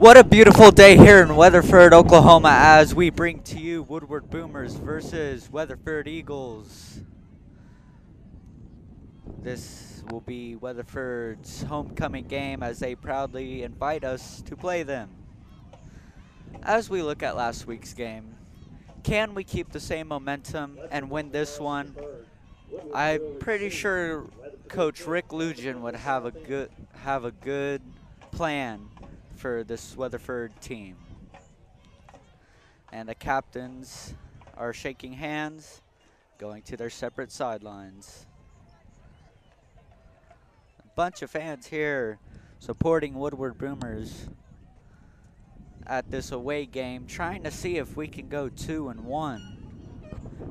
What a beautiful day here in Weatherford, Oklahoma, as we bring to you Woodward Boomers versus Weatherford Eagles. This will be Weatherford's homecoming game as they proudly invite us to play them. As we look at last week's game, can we keep the same momentum and win this one? I'm pretty sure Coach Rick Lujan would have a good plan for this Weatherford team. And the captains are shaking hands, going to their separate sidelines. A bunch of fans here supporting Woodward Boomers at this away game, trying to see if we can go 2-1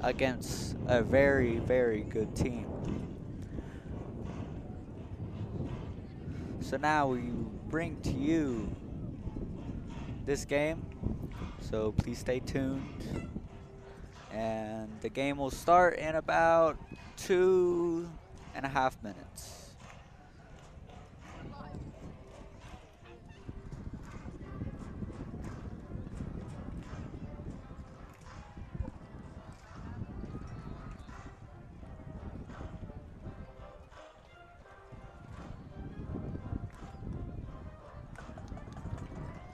against a very, very good team. So now we bring to you this game, so please stay tuned. And the game will start in about 2.5 minutes.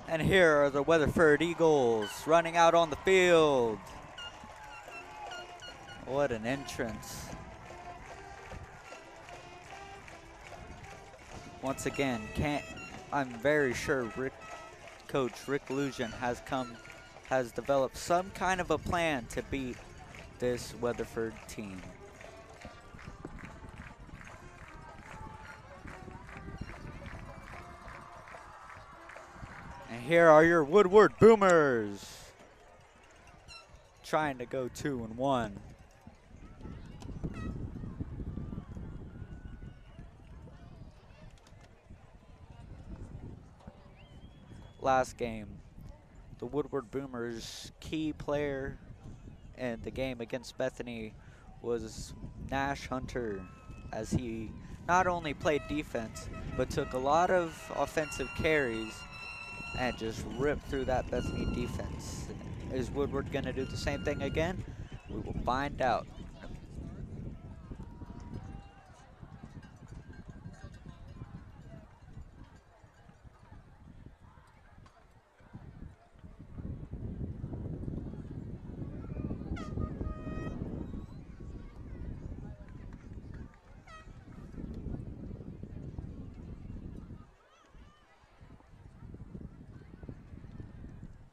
And here are the Weatherford Eagles running out on the field. What an entrance. Once again, I'm very sure Coach Rick Lujan has developed some kind of a plan to beat this Weatherford team. And here are your Woodward Boomers, trying to go 2-1. Last game, the Woodward Boomers' key player in the game against Bethany was Nash Hunter, as he not only played defense, but took a lot of offensive carries and just ripped through that Bethany defense. Is Woodward going to do the same thing again? We will find out.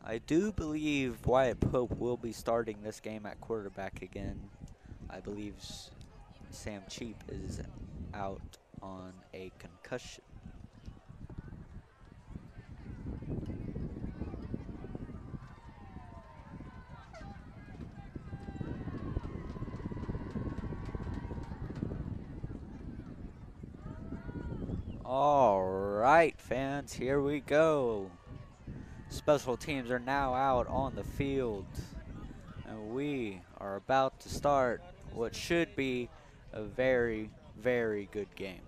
I do believe Wyatt Pope will be starting this game at quarterback again. I believe Sam Cheap is out on a concussion. All right, fans, here we go. Special teams are now out on the field, and we are about to start what should be a very, very good game.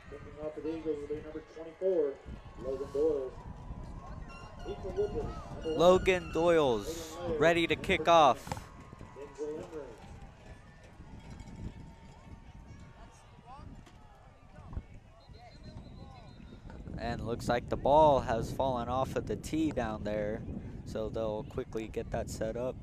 Kicking off for the Eagles will be number 24, Logan Doyle. Logan Doyle's ready to kick off. And looks like the ball has fallen off of the tee down there, so they'll quickly get that set up.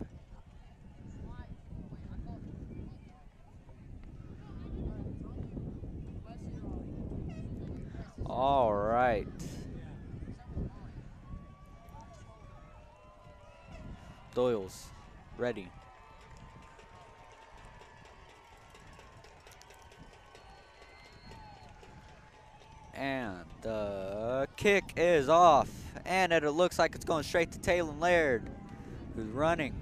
All right. Doyle's ready. And the kick is off, and it looks like it's going straight to Taylor Laird, who's running.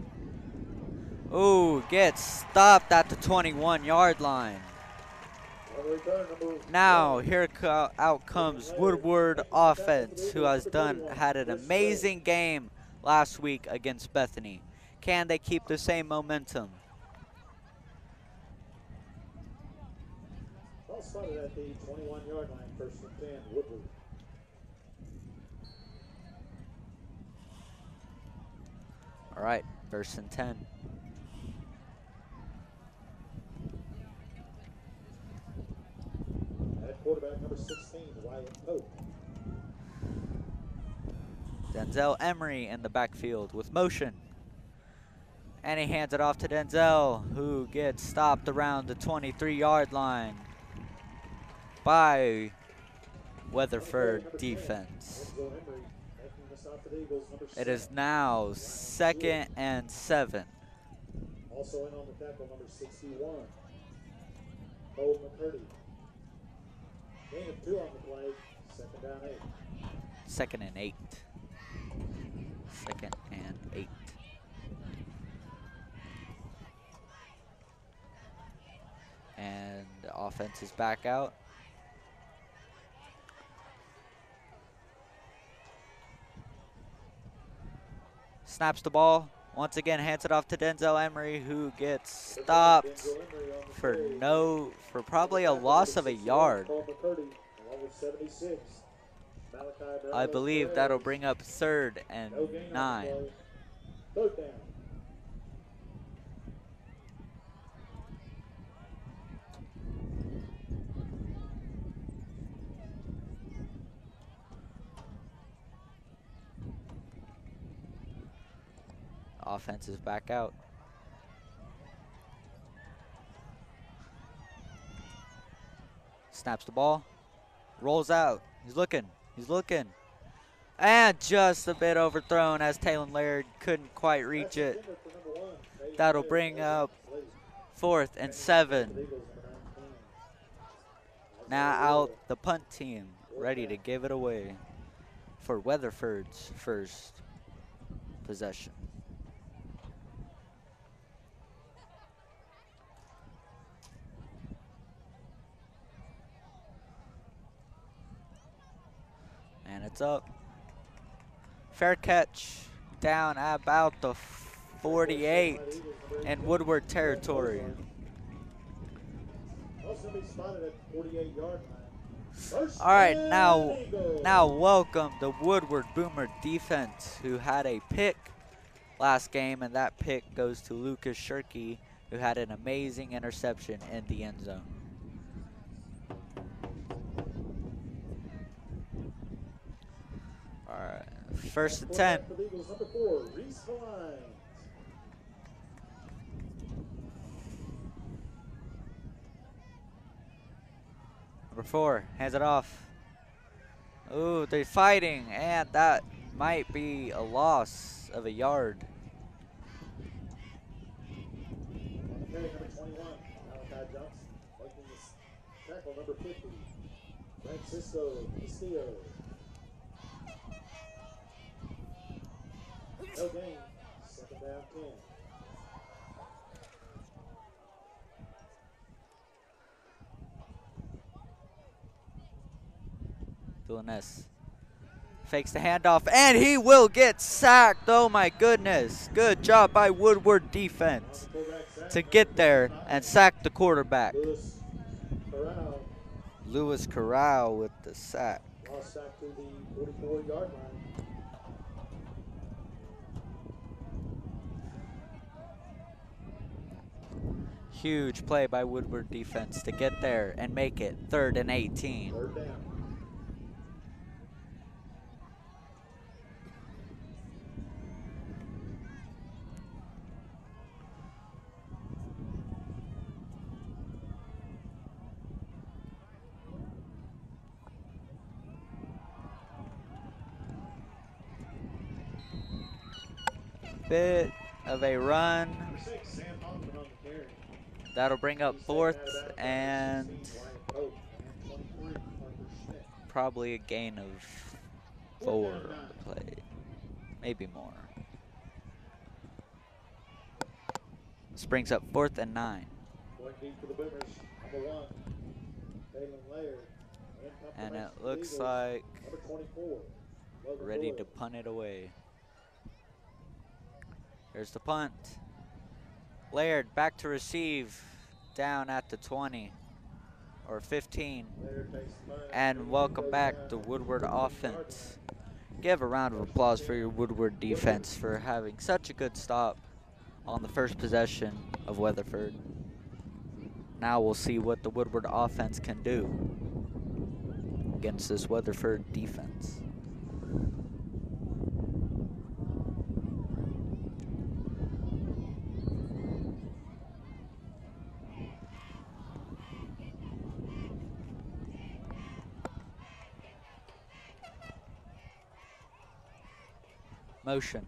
Ooh, gets stopped at the 21-yard line. Now here out comes Woodward offense, who had an amazing game last week against Bethany. Can they keep the same momentum? spotted at the 21-yard line, first and 10, Woodward. All right, first and 10. At quarterback, number 16, Wyatt Pope. Denzel Emery in the backfield with motion. And he hands it off to Denzel, who gets stopped around the 23-yard line by Weatherford defense. It is now 2nd and 7. Also in on the tackle, number 61, Cole McCurdy. Gain of 2 on the play, 2nd down 8. 2nd and 8. 2nd and 8. And the offense is back out. Snaps the ball. Once again, hands it off to Denzel Emery, who gets stopped for probably a loss of a yard. I believe that'll bring up 3rd and 9. 3rd down. Offense is back out. Snaps the ball. Rolls out. He's looking. He's looking. And just a bit overthrown as Talon Laird couldn't quite reach it. That'll bring up 4th and 7. Now out the punt team, ready to give it away for Weatherford's first possession. And it's up. Fair catch down about the 48 in Woodward territory. All right, now welcome the Woodward Boomer defense, who had a pick last game, and that pick goes to Lucas Shirky, who had an amazing interception in the end zone. All right, 1st and 10. Number 4 hands it off. Ooh, they're fighting, and that might be a loss of a yard. Number 21, Malachi Johnson. Making this tackle, number 50, Francisco Castillo. No gain, 2nd down 10. Doing this. Fakes the handoff, and he will get sacked. Oh my goodness. Good job by Woodward defense to get there and sack the quarterback. Lewis Corral with the sack. Lost sack to the 44-yard line. Huge play by Woodward defense to get there and make it 3rd and 18. 3rd down. Bit of a run. That'll bring up 4th and probably a gain of 4 on the play. Maybe more. This brings up 4th and 9. Going deep for the Boomers, number 1, Talon Laird. And it looks like number 24, ready to punt it away. Here's the punt. Laird back to receive down at the 20. or 15. Laird takes the punt. And welcome back to Woodward offense. Give a round of applause for your Woodward defense for having such a good stop on the first possession of Weatherford. Now we'll see what the Woodward offense can do against this Weatherford defense. Motion.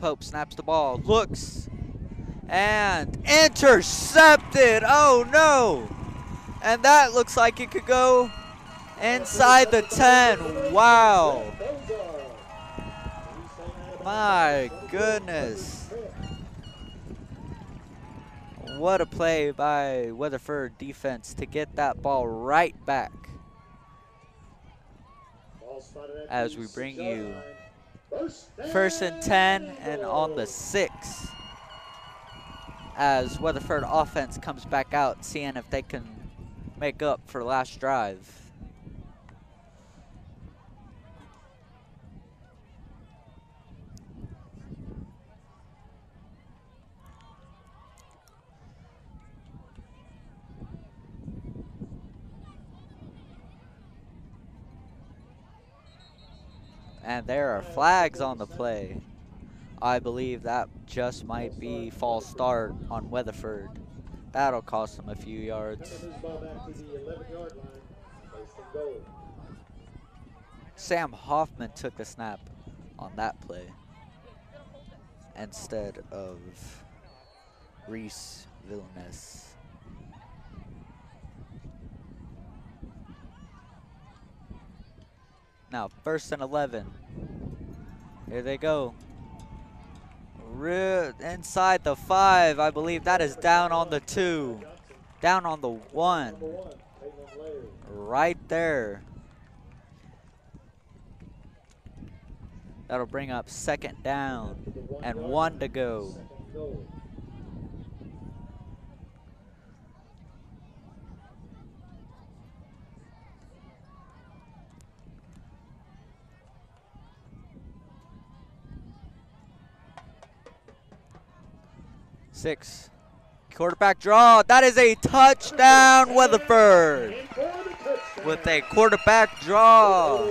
Pope snaps the ball, looks, and intercepted. Oh no! And that looks like it could go inside the 10. Wow. My goodness. What a play by Weatherford defense to get that ball right back. As we bring you 1st and 10 and on the 6. As Weatherford offense comes back out, seeing if they can make up for last drive. And there are flags on the play. I believe that just might be false start on Weatherford. That'll cost them a few yards. Sam Hoffman took the snap on that play instead of Reese Villeneuve. Now 1st and 11. Here they go. Inside the 5, I believe that is down on the 2. Down on the 1. Right there. That'll bring up 2nd down and 1 to go. Six. Quarterback draw. That is a touchdown, Weatherford. With a quarterback draw.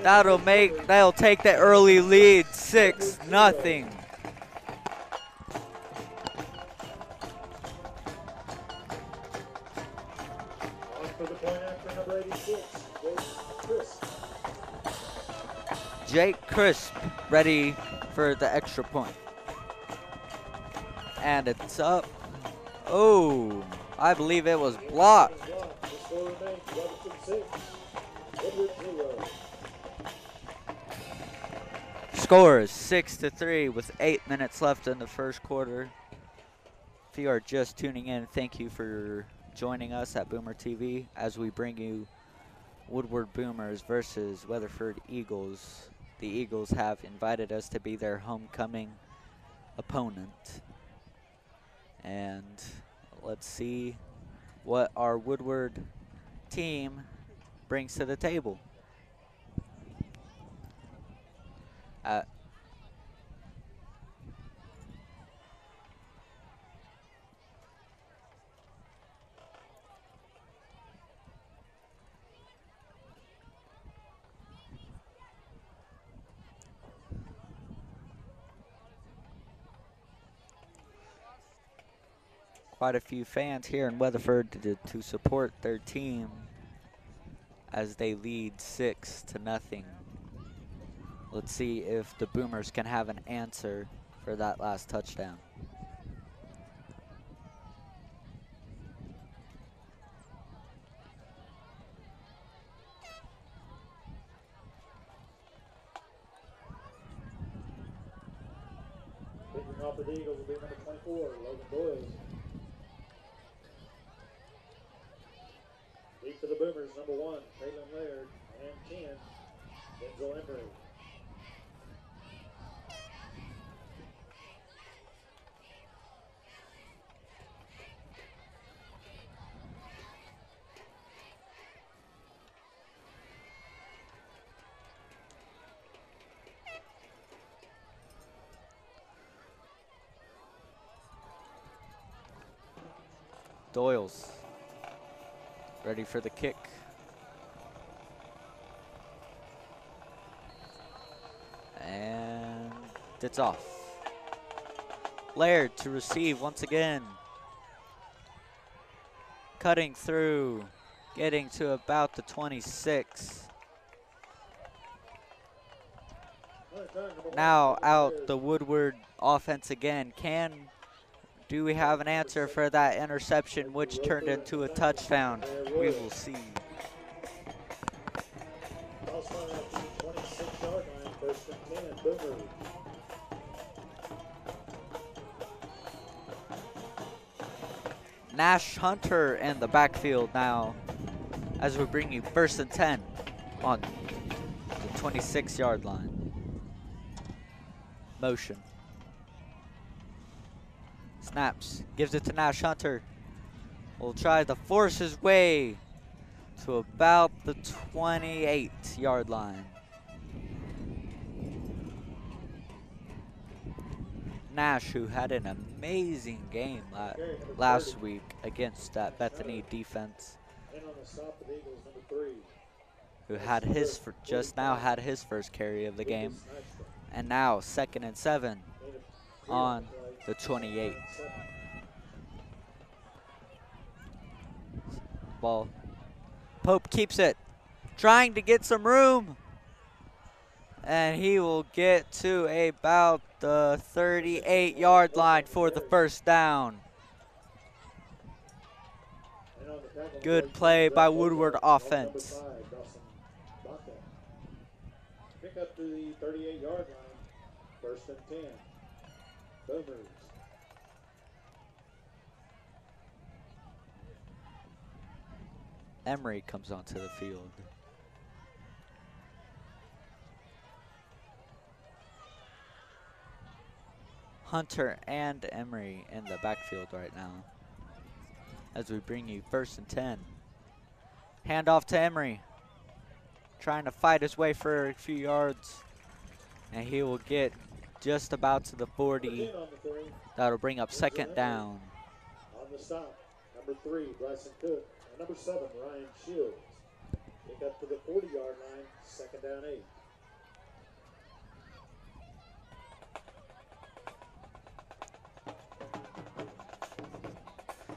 They'll take the early lead, 6-0. Jake Crisp ready for the extra point. And it's up. Oh, I believe it was blocked. Score is 6-3 with 8 minutes left in the first quarter. If you are just tuning in, thank you for joining us at Boomer TV as we bring you Woodward Boomers versus Weatherford Eagles. The Eagles have invited us to be their homecoming opponent. And let's see what our Woodward team brings to the table. Quite a few fans here in Weatherford to support their team as they lead 6-0. Let's see if the Boomers can have an answer for that last touchdown. Kicking off for the Eagles will be number 24, Logan Boyles. Deep for the Boomers, number 1, Caitlin Laird, and 10, Denzel Embry. Doyles ready for the kick. And it's off. Laird to receive once again. Cutting through, getting to about the 26. Now out the Woodward offense again. Do we have an answer for that interception which turned into a touchdown? We will see. Nash Hunter in the backfield now as we bring you 1st and 10 on the 26-yard line. Motion. Snaps, gives it to Nash Hunter. Will try to force his way to about the 28-yard line. Nash, who had an amazing game last week against that Bethany defense, who had just now had his first carry of the game, and now 2nd and 7 on the 28. Ball. Pope keeps it, trying to get some room, and he will get to about the 38-yard line for the 1st down. Good play by Woodward offense. Pick up to the 38-yard line, 1st and 10. Boomers. Emery comes onto the field. Hunter and Emery in the backfield right now as we bring you 1st and 10. Hand off to Emery, trying to fight his way for a few yards, and he will get just about to the 40. That'll bring up 2nd down. On the stop, number 3, Bryson Cook, and number 7, Ryan Shields. Pick up to the 40-yard line, 2nd down 8.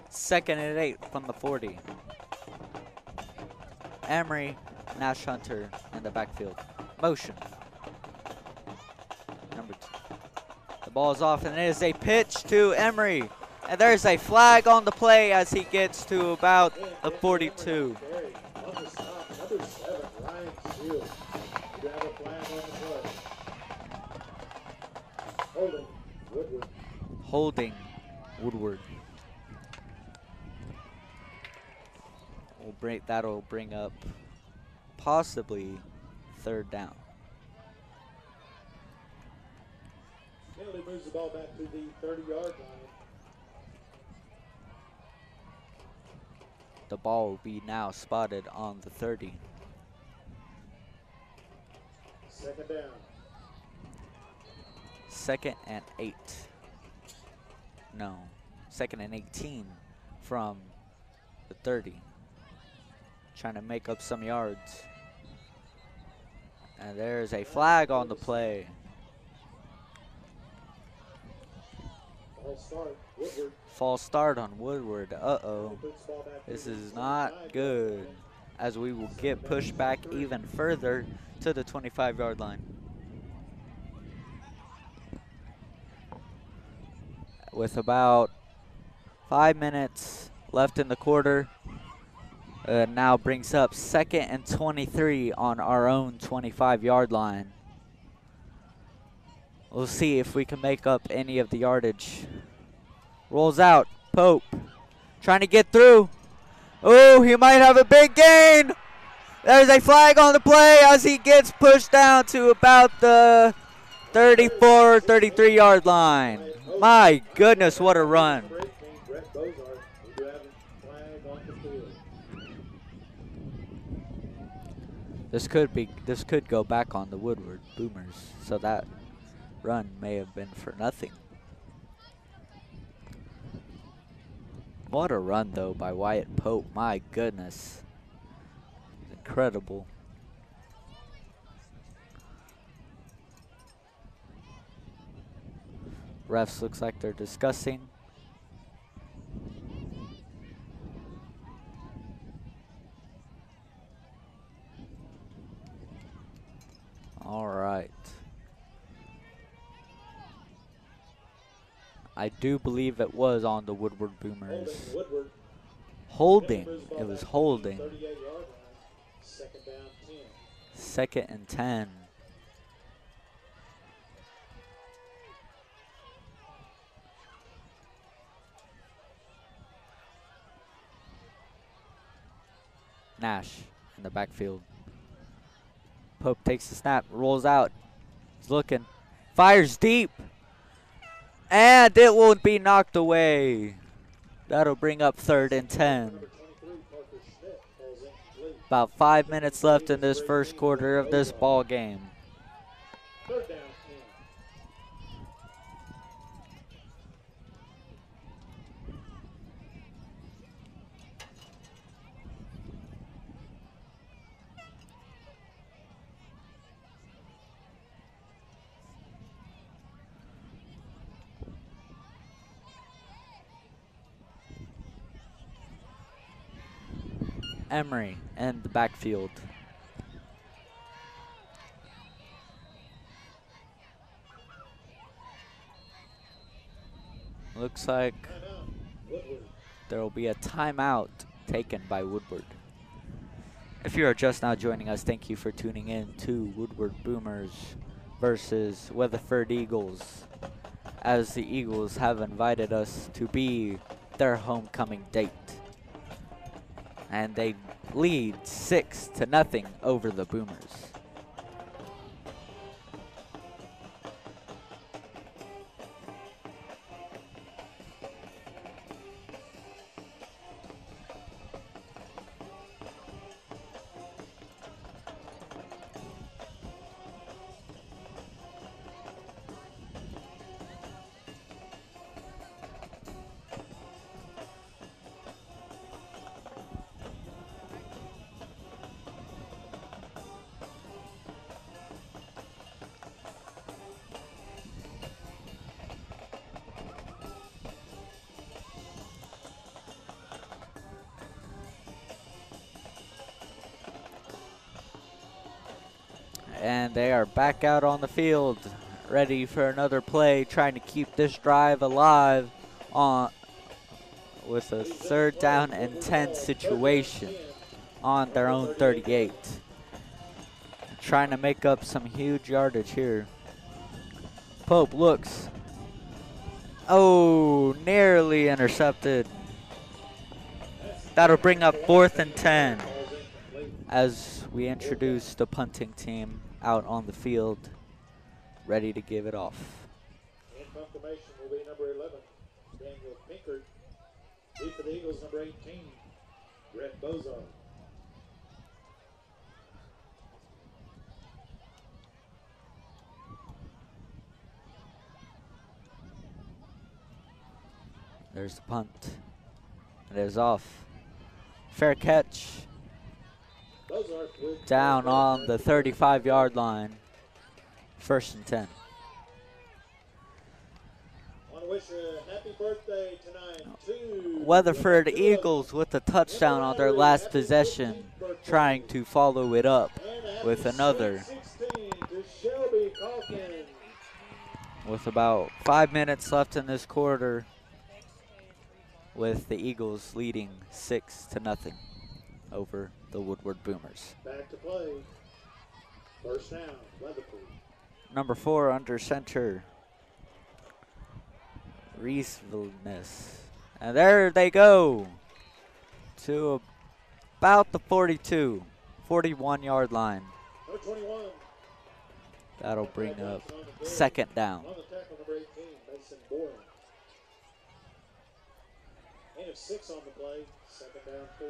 Second and 8 from the 40. Emery, Nash Hunter in the backfield. Motion. Number 2. The ball is off, and it is a pitch to Emery. And there's a flag on the play as he gets to about the 42. On the stop, number 7, Ryan Shields. You have a flag on the play. Holding Woodward. Holding Woodward. That'll bring up possibly 3rd down. Penalty moves the ball back to the 30-yard line. The ball will be now spotted on the 30. 2nd down. 2nd and 8. No, 2nd and 18 from the 30. Trying to make up some yards. And there's a flag on the play. False start on Woodward. Uh-oh. This is not good, as we will get pushed back even further to the 25-yard line. With about 5 minutes left in the quarter, now brings up 2nd and 23 on our own 25-yard line. We'll see if we can make up any of the yardage. Rolls out. Pope trying to get through. Oh, he might have a big gain. There's a flag on the play as he gets pushed down to about the 34, 33-yard line. My goodness, what a run. This could go back on the Woodward Boomers, so that run may have been for nothing. What a run, though, by Wyatt Pope. My goodness. Incredible. Refs looks like they're discussing. All right. I do believe it was on the Woodward Boomers. Holding. It was holding. 38-yard line. Second down 10. Second and 10. Nash in the backfield. Pope takes the snap, rolls out. He's looking. Fires deep. And it won't be knocked away. That'll bring up 3rd and 10. About 5 minutes left in this first quarter of this ball game. Third down 10. Emery in the backfield. Looks like there will be a timeout taken by Woodward. If you are just now joining us, thank you for tuning in to Woodward Boomers versus Weatherford Eagles, as the Eagles have invited us to be their homecoming date. And they lead 6-0 over the Boomers. And they are back out on the field, ready for another play, trying to keep this drive alive on with a 3rd down and 10 situation on their own 38. Trying to make up some huge yardage here. Pope looks. Oh, nearly intercepted. That'll bring up 4th and 10 as we introduce the punting team out on the field, ready to give it off. In confirmation will be number 11, Daniel Pinkert. D for the Eagles, number 18, Brett Bozar. There's the punt. It is off. Fair catch. Down on the 35-yard line. 1st and 10. I want to wish a happy birthday tonight to Weatherford Eagles with a touchdown on their last possession, trying to follow it up with another. With about 5 minutes left in this quarter, with the Eagles leading 6-0 over the Woodward Boomers. Back to play. First down, Weatherford. Number 4 under center, Reeseville-ness. And there they go to about the 41-yard line. Number 21. That'll bring up 2nd down. On the tackle, number 18, Mason Boren. And 6 on the play, 2nd down 4.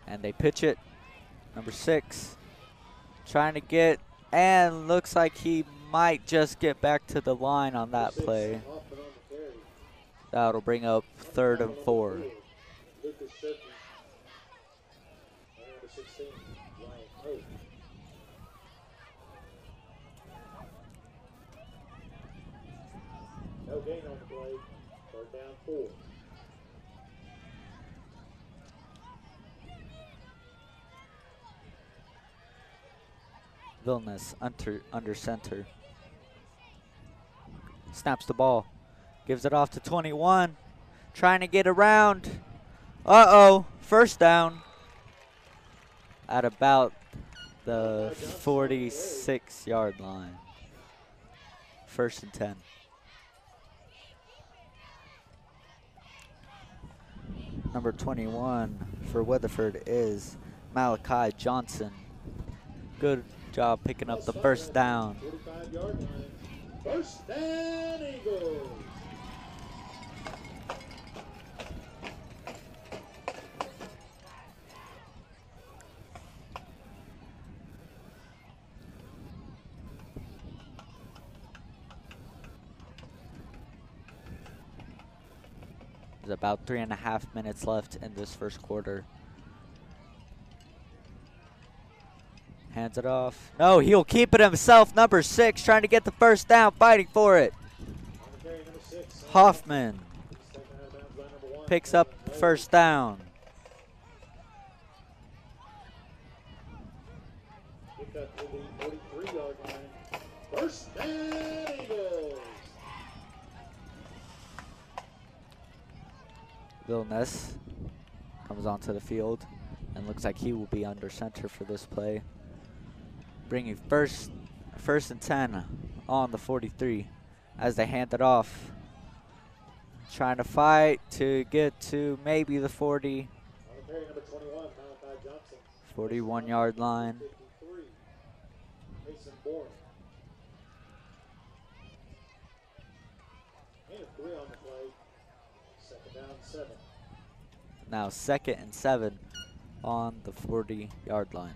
And they pitch it. Number 6 trying to get, and looks like he might just get back to the line on that play. That'll bring up 3rd and 4. No gain on the play. 3rd down 4. Vilnius under center. Snaps the ball. Gives it off to 21. Trying to get around. Uh-oh. 1st down. At about the 46-yard line. 1st and 10. Number 21 for Weatherford is Malachi Johnson. Good job picking up the 1st down. 45-yard line. 1st down, Eagles. There's about 3.5 minutes left in this 1st quarter. Hands it off. No, he'll keep it himself. Number 6 trying to get the 1st down, fighting for it. Hoffman picks up 1st down. Pick up to the 43-yard line. 1st down, Eagles. Vilnius comes onto the field and looks like he will be under center for this play. Bringing first and 10 on the 43 as they hand it off. Trying to fight to get to maybe the 40. 41-yard line. Now 2nd and 7 on the 40-yard line.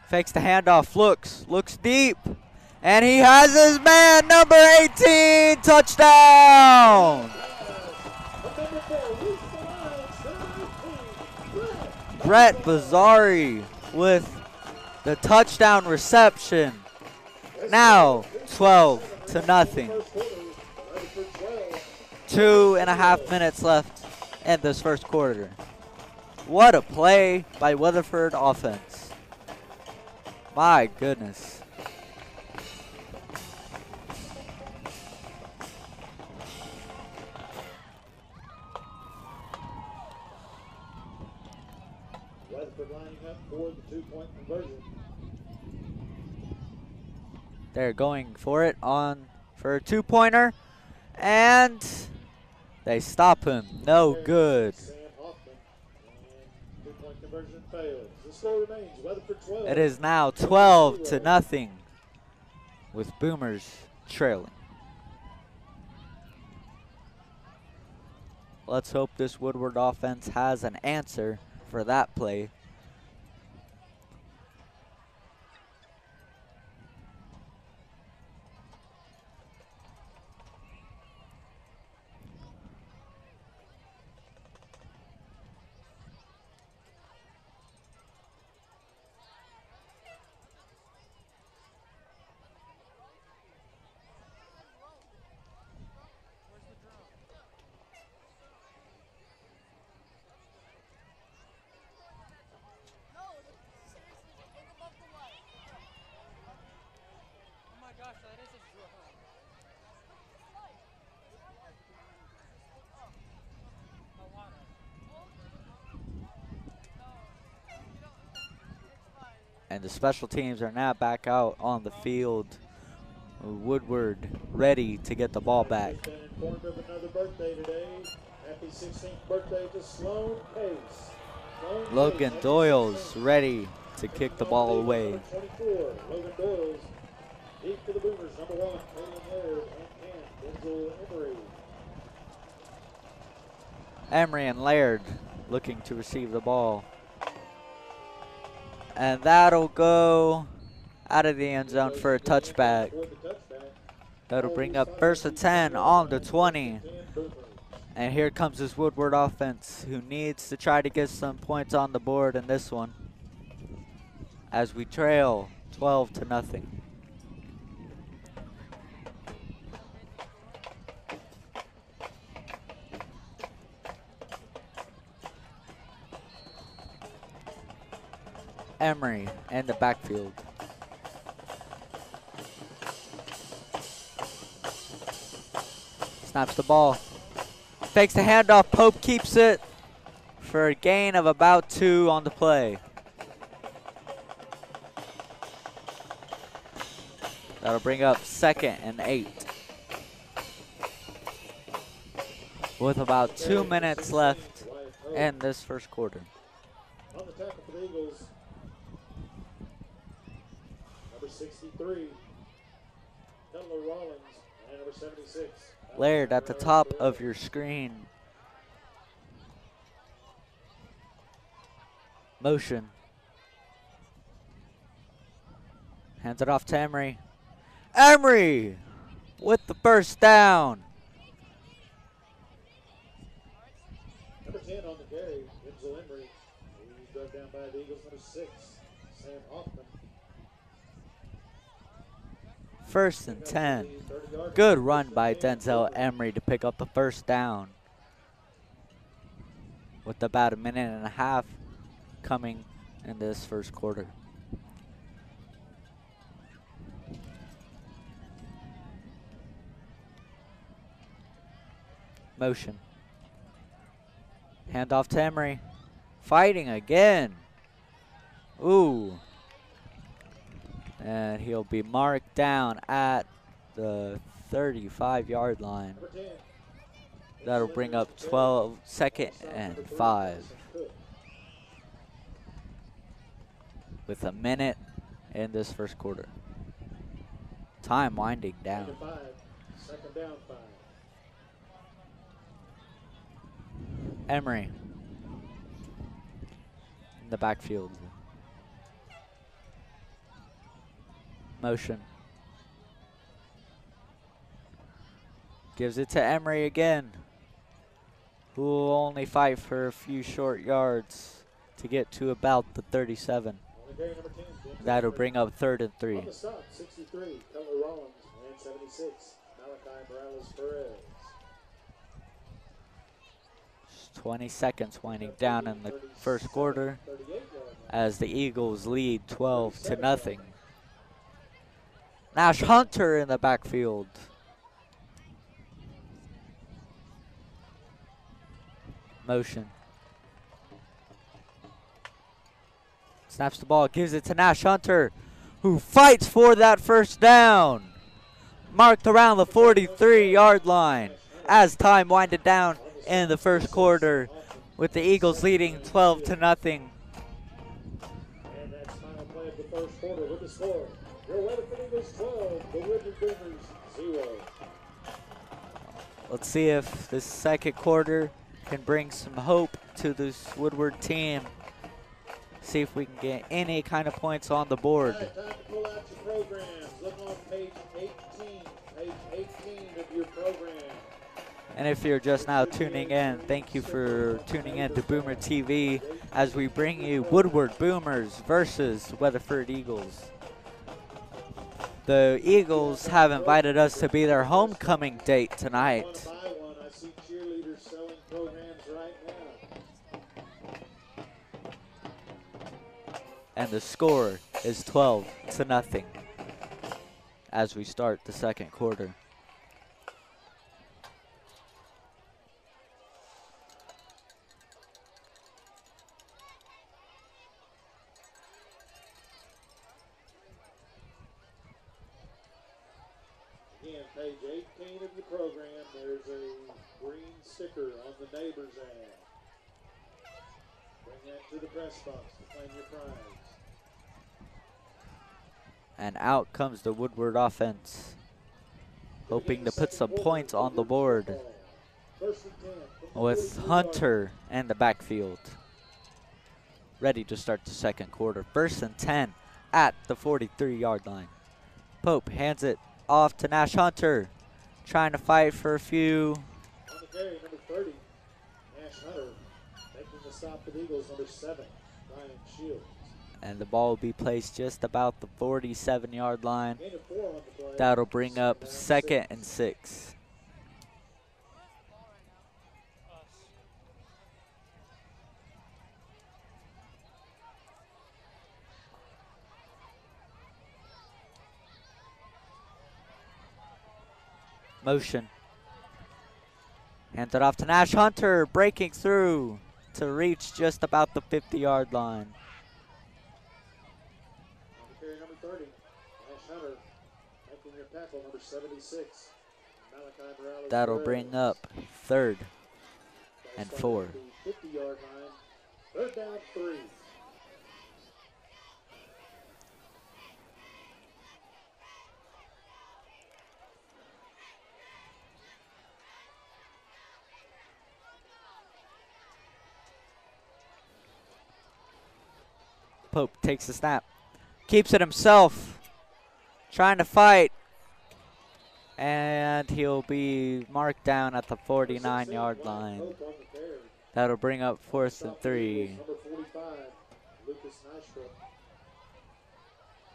Fakes the handoff, looks deep, and he has his man, number 18, touchdown! Brett Bazzari with the touchdown reception. Now 12-0. 2.5 minutes left in this 1st quarter. What a play by Weatherford offense. My goodness. Weatherford lining up for the 2-point conversion. They're going for it for a 2-pointer, and they stop him. No good. Sam Hoffman, and 2-point conversion fails. The score remains Weatherford 12. It is now 12-0 with Boomers trailing. Let's hope this Woodward offense has an answer for that play. And the special teams are now back out on the field. Woodward ready to get the ball back. Been informed of another birthday today. Happy 16th birthday to Sloan Pace. Logan Doyle's ready to kick the ball away. Number 24, Logan Doyles. Deep to the Boomers, number 1, Peyton Laird, and Denzel Emery. Emery and Laird looking to receive the ball. And that'll go out of the end zone for a touchback. That'll bring up first and 10 on the 20. And here comes this Woodward offense, who needs to try to get some points on the board in this one, as we trail 12-0. Emery in the backfield. Snaps the ball. Fakes the handoff. Pope keeps it for a gain of about 2 on the play. That'll bring up 2nd and 8. With about 2 minutes left in this first quarter. On the tackle for the Eagles, number 63, Kendall Rollins, and number 76. Laird at the top of your screen. Motion. Hands it off to Emery. Emery with the first down. Number 10 on the carry, Denzel Emery. He's drugged down by the Eagles, number 6, Sam Hoffman. First and 10. Good run by Denzel Emery to pick up the first down. With about a minute and a half coming in this first quarter. Motion. Handoff to Emery. Fighting again. Ooh. And he'll be marked down at the 35-yard line. That'll bring up 2nd and 5. With a minute in this first quarter. Time winding down. 2nd down 5. Emery in the backfield. Motion. Gives it to Emery again, who will only fight for a few short yards to get to about the 37. That'll bring up 3rd and 3. On the stop, 63, Keller Rollins, and 76, Malachi Morales-Perez. 20 seconds winding down in the first quarter as the Eagles lead 12-0. Nash Hunter in the backfield. Motion. Snaps the ball, gives it to Nash Hunter, who fights for that first down. Marked around the 43-yard line as time winded down in the first quarter, with the Eagles leading 12-0. And that's final play of the first quarter with the score. Your Weatherford Eagles 12, the Woodward Boomers 0. Let's see if this second quarter can bring some hope to this Woodward team. See if we can get any kind of points on the board. All right, time to pull out your programs. Look on page 18 of your program. And if you're just now tuning in, thank you for tuning in to Boomer TV as we bring you Woodward Boomers versus Weatherford Eagles. The Eagles have invited us to be their homecoming date tonight. I see cheerleaders selling programs right now. And the score is 12-0 as we start the second quarter. Again, page 18 of your program, there's a green sticker on the neighbor's ad. Bring that to the press box to claim your prize. And out comes the Woodward offense, hoping to put some points on the board with Hunter in the backfield. Ready to start the second quarter. 1st and 10 at the 43-yard line. Pope hands it off to Nash Hunter, trying to fight for a few. On the carry, number 30, Nash Hunter, making the stop for the Eagles, number 7, Ryan Shields. And the ball will be placed just about the 47-yard line. Gain of 4 on the play. That'll bring up 2nd and 6. Motion. Hands it off to Nash Hunter, breaking through to reach just about the 50-yard line. On the carry, number 30, Nash Hunter, making your tackle, number 76, Malachi Morales. That'll bring up 3rd and 4. 50-yard line, 3rd down 3. Pope takes the snap, keeps it himself, trying to fight, and he'll be marked down at the 49-yard line. That'll bring up 4th and 3. Number 45, Lucas Nystrom.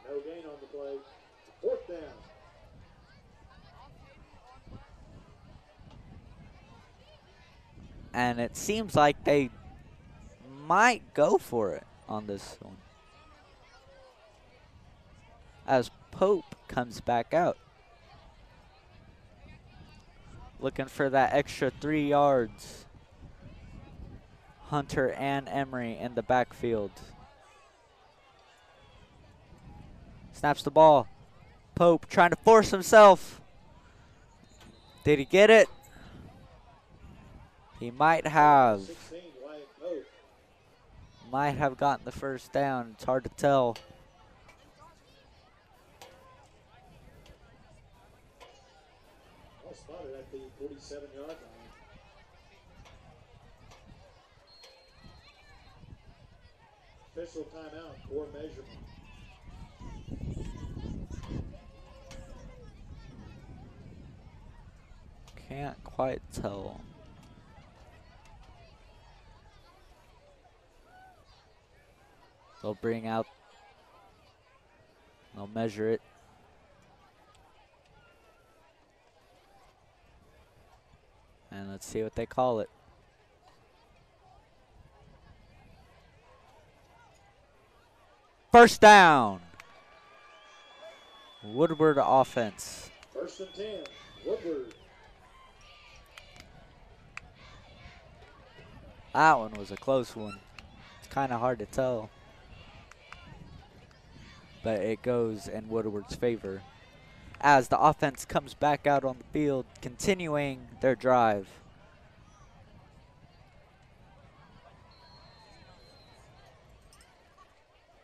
No gain on the play. 4th down. And it seems like they might go for it on this one, as Pope comes back out, looking for that extra 3 yards. Hunter and Emery in the backfield. Snaps the ball. Pope trying to force himself. Did he get it? He might have. 16, Wyatt Pope. Might have gotten the 1st down. It's hard to tell. Well spotted at the 47-yard line. Official timeout, poor measurement. Can't quite tell. They'll bring out, they'll measure it. And let's see what they call it. First down. Woodward offense. 1st and 10, Woodward. That one was a close one. It's kind of hard to tell, but it goes in Woodward's favor as the offense comes back out on the field, continuing their drive.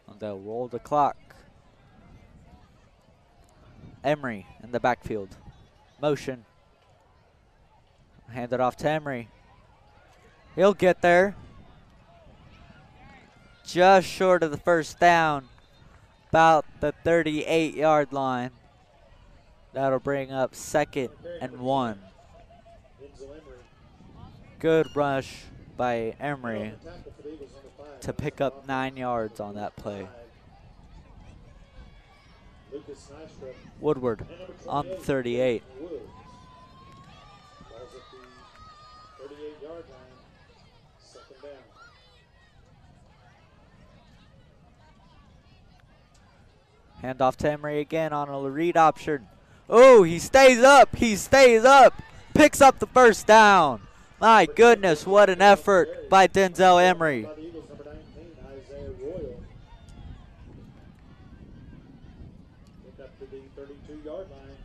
And they'll roll the clock. Emery in the backfield. Motion. Hand it off to Emery. He'll get there. Just short of the 1st down. About the 38-yard line. That'll bring up 2nd and 1. Good rush by Emery to pick up 9 yards on that play. Woodward on the 38. Balls at the 38-yard line, 2nd down. Hand off to Emery again on a read option. Oh, he stays up. He stays up. Picks up the 1st down. My goodness, what an effort by Denzel Emery. By the Eagles, number 19, Isaiah Royal. Pick up to the 32-yard line.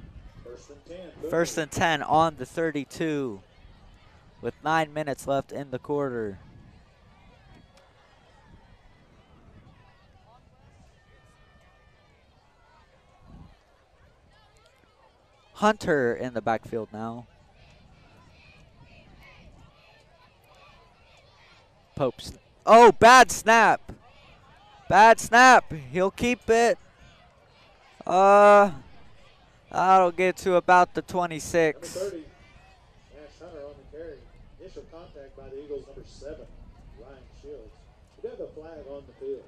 1st and 10. 1st and 10 on the 32 with 9 minutes left in the quarter. Hunter in the backfield now. Pope's. Oh, bad snap. Bad snap. He'll keep it. That'll get to about the 26. Number 30, Nash Hunter on the carry. Initial contact by the Eagles, number 7, Ryan Shields. We have a flag on the field.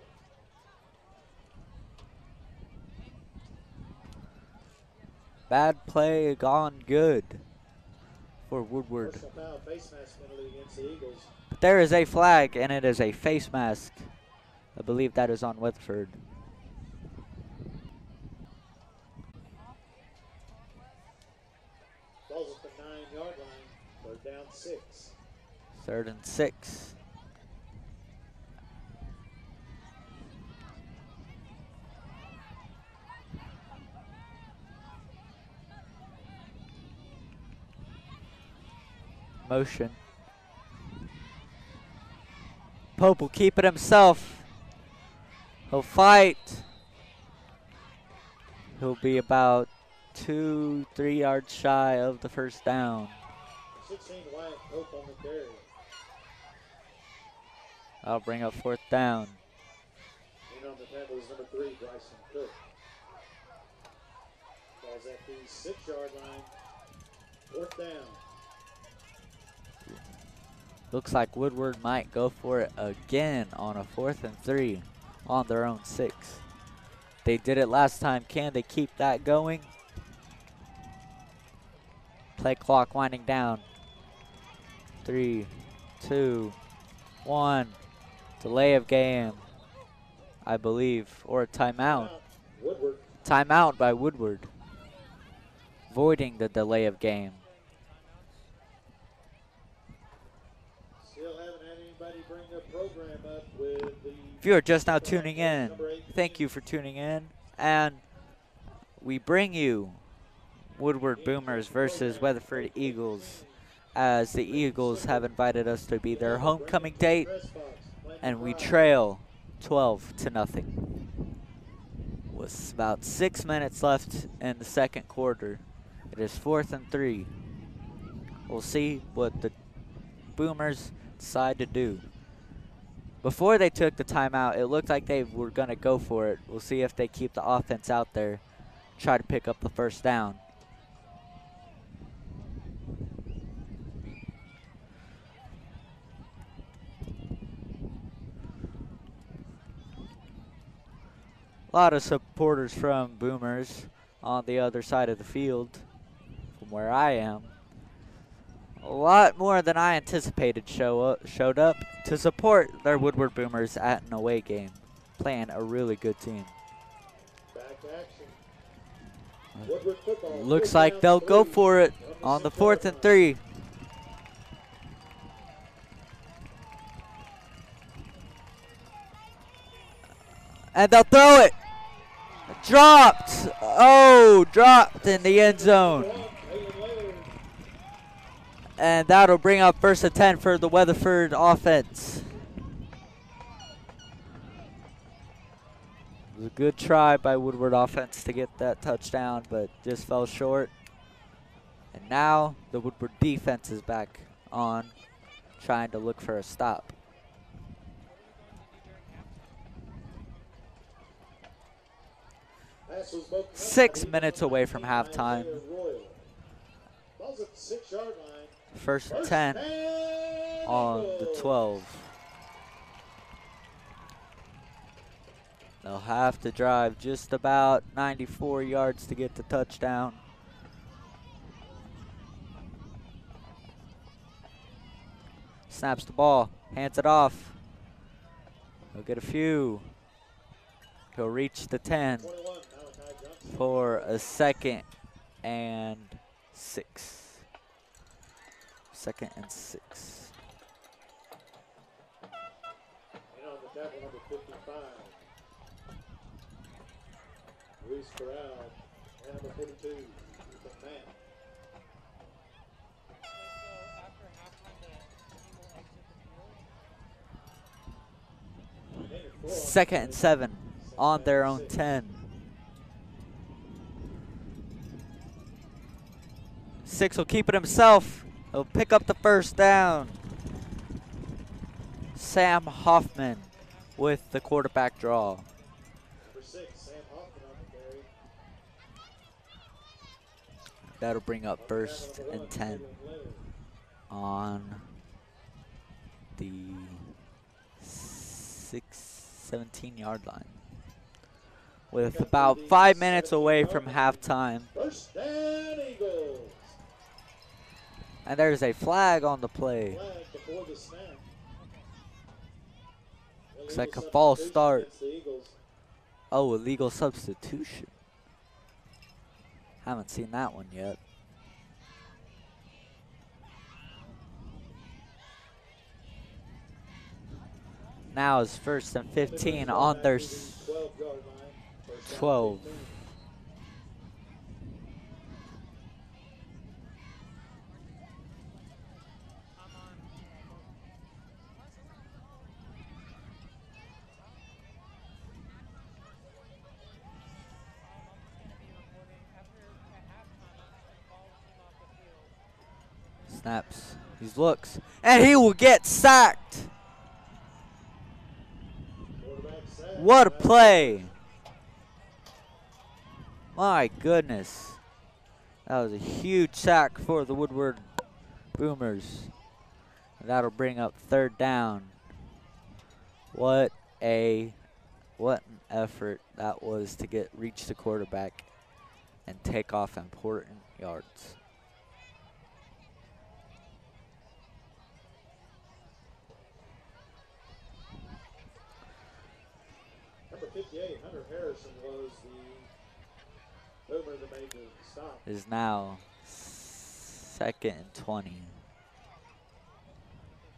Bad play gone good for Woodward. Personal foul, face mask penalty against the Eagles. But there is a flag, and it is a face mask. I believe that is on Weatherford. Balls at the 9-yard line. Third down 6. 3rd and 6. Motion. Pope will keep it himself. He'll fight. He'll be about 2-3 yards shy of the first down. 16 Wyatt Pope on the carry. I'll bring up 4th down. In on the tackle is number 3, Bryson Cook. Balls at the 6-yard line. 4th down. Looks like Woodward might go for it again on a 4th and 3 on their own 6. They did it last time. Can they keep that going? Play clock winding down. 3, 2, 1. Delay of game, I believe, or a timeout. Woodward. Timeout by Woodward, voiding the delay of game. Still haven't had anybody bring a program up with the. If you are just now tuning in, thank you for tuning in. And we bring you Woodward Boomers versus Weatherford Eagles, as the Eagles have invited us to be their homecoming date, and we trail 12-0. With about 6 minutes left in the second quarter. It is 4th and 3. We'll see what the Boomers decide to do. Before they took the timeout, it looked like they were going to go for it. We'll see if they keep the offense out there, try to pick up the first down. A lot of supporters from Boomers on the other side of the field from where I am. A lot more than I anticipated showed up to support their Woodward Boomers at an away game, playing a really good team. Back action. Woodward football. Looks like they'll go for it on the 4th and 3. And they'll throw it. Dropped. Oh, dropped in the end zone. And that'll bring up 1st and 10 for the Weatherford offense. It was a good try by Woodward offense to get that touchdown, but just fell short. And now the Woodward defense is back on, trying to look for a stop. 6 minutes away from halftime. 1st and 10 on the 12. They'll have to drive just about 94 yards to get the touchdown. Snaps the ball, hands it off. He'll get a few. He'll reach the 10 for a 2nd and 6. 2nd and 6. And on the tackle, number 55. Luis Corral. And number 42, the man. 2nd and 7 on their own 10. 6 will keep it himself. He'll pick up the first down. Sam Hoffman with the quarterback draw. Number 6, Sam Hoffman on the carry. That'll bring up first and 10 on the 17-yard line. With about 5 minutes away from halftime. First down, Eagles. And there's a flag on the play. Flag before the snap. Looks like a false start. Oh, illegal substitution. Haven't seen that one yet. Now is first and 15 on their 12. Snaps. He looks. And he will get sacked. What a play. My goodness. That was a huge sack for the Woodward Boomers. And that'll bring up third down. What an effort that was to reach the quarterback and take off important yards. Number 58, Hunter Harrison was the boomer that made the stop. Is now second and 20.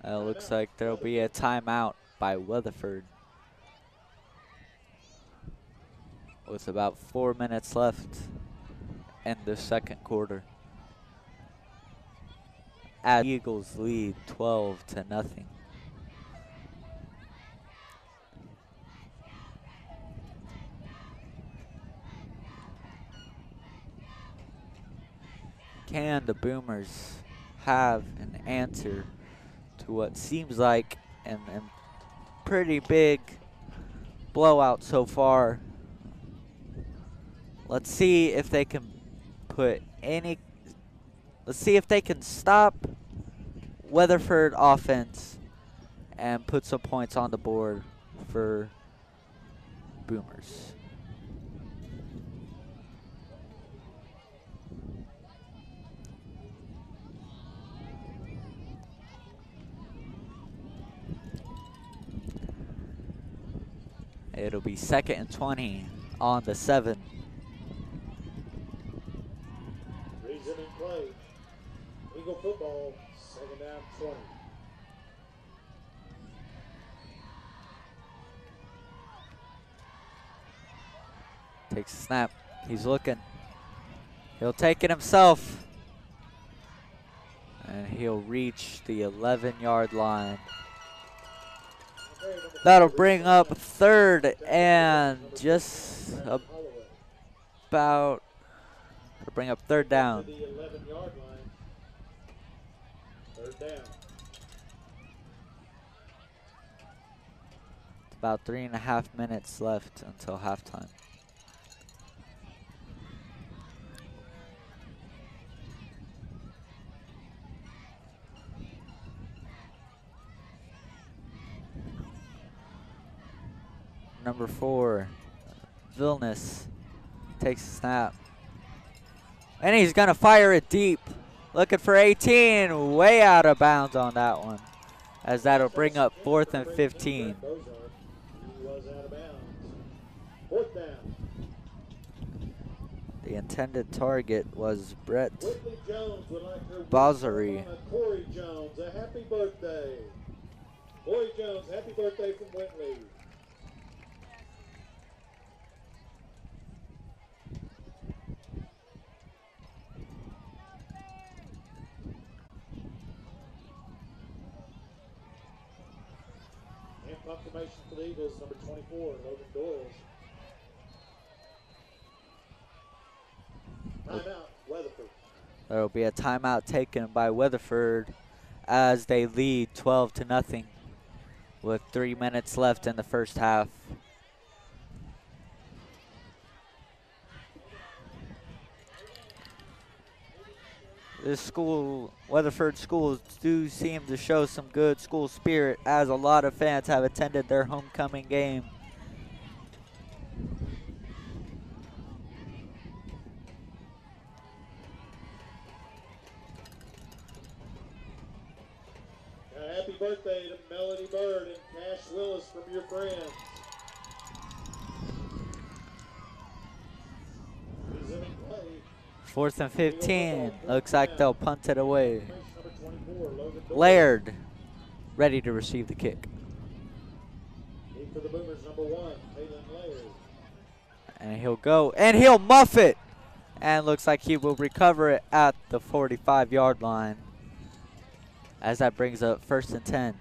It looks like there'll be a timeout by Weatherford. With about 4 minutes left in the second quarter. As Eagles lead 12-0. Can the Boomers have an answer to what seems like a pretty big blowout so far? Let's see if they can let's see if they can stop Weatherford offense and put some points on the board for Boomers. It'll be second and 20 on the 7. Reason in play. Eagle football, second down 20. Takes a snap. He's looking. He'll take it himself. And he'll reach the 11-yard line. That'll bring up third and just about to bring up third down. The 11-yard line. Third down. About 3.5 minutes left until halftime. Number 4, Vilnius takes a snap. And he's going to fire it deep. Looking for 18, way out of bounds on that one. As that'll bring up 4th and 15. He was out of bounds. Fourth down. The intended target was Brett Whitley Jones would like her Bozzery. Corey Jones, a happy birthday. Corey Jones, happy birthday from Whitley. Confirmation for the Eagles, number 24, Logan Doyles. Timeout, Weatherford. There will be a timeout taken by Weatherford as they lead 12-0 with 3 minutes left in the first half. This school, Weatherford schools, do seem to show some good school spirit as a lot of fans have attended their homecoming game. Happy birthday to Melody Bird and Cash Willis from your friends. Resuming play. 4th and 15. Looks like they'll punt it away. Number 24, Laird ready to receive the kick. Lead for the Boomers, number 1, Taylon Laird. And he'll go, and he'll muff it. And looks like he will recover it at the 45-yard line, as that brings up 1st and 10.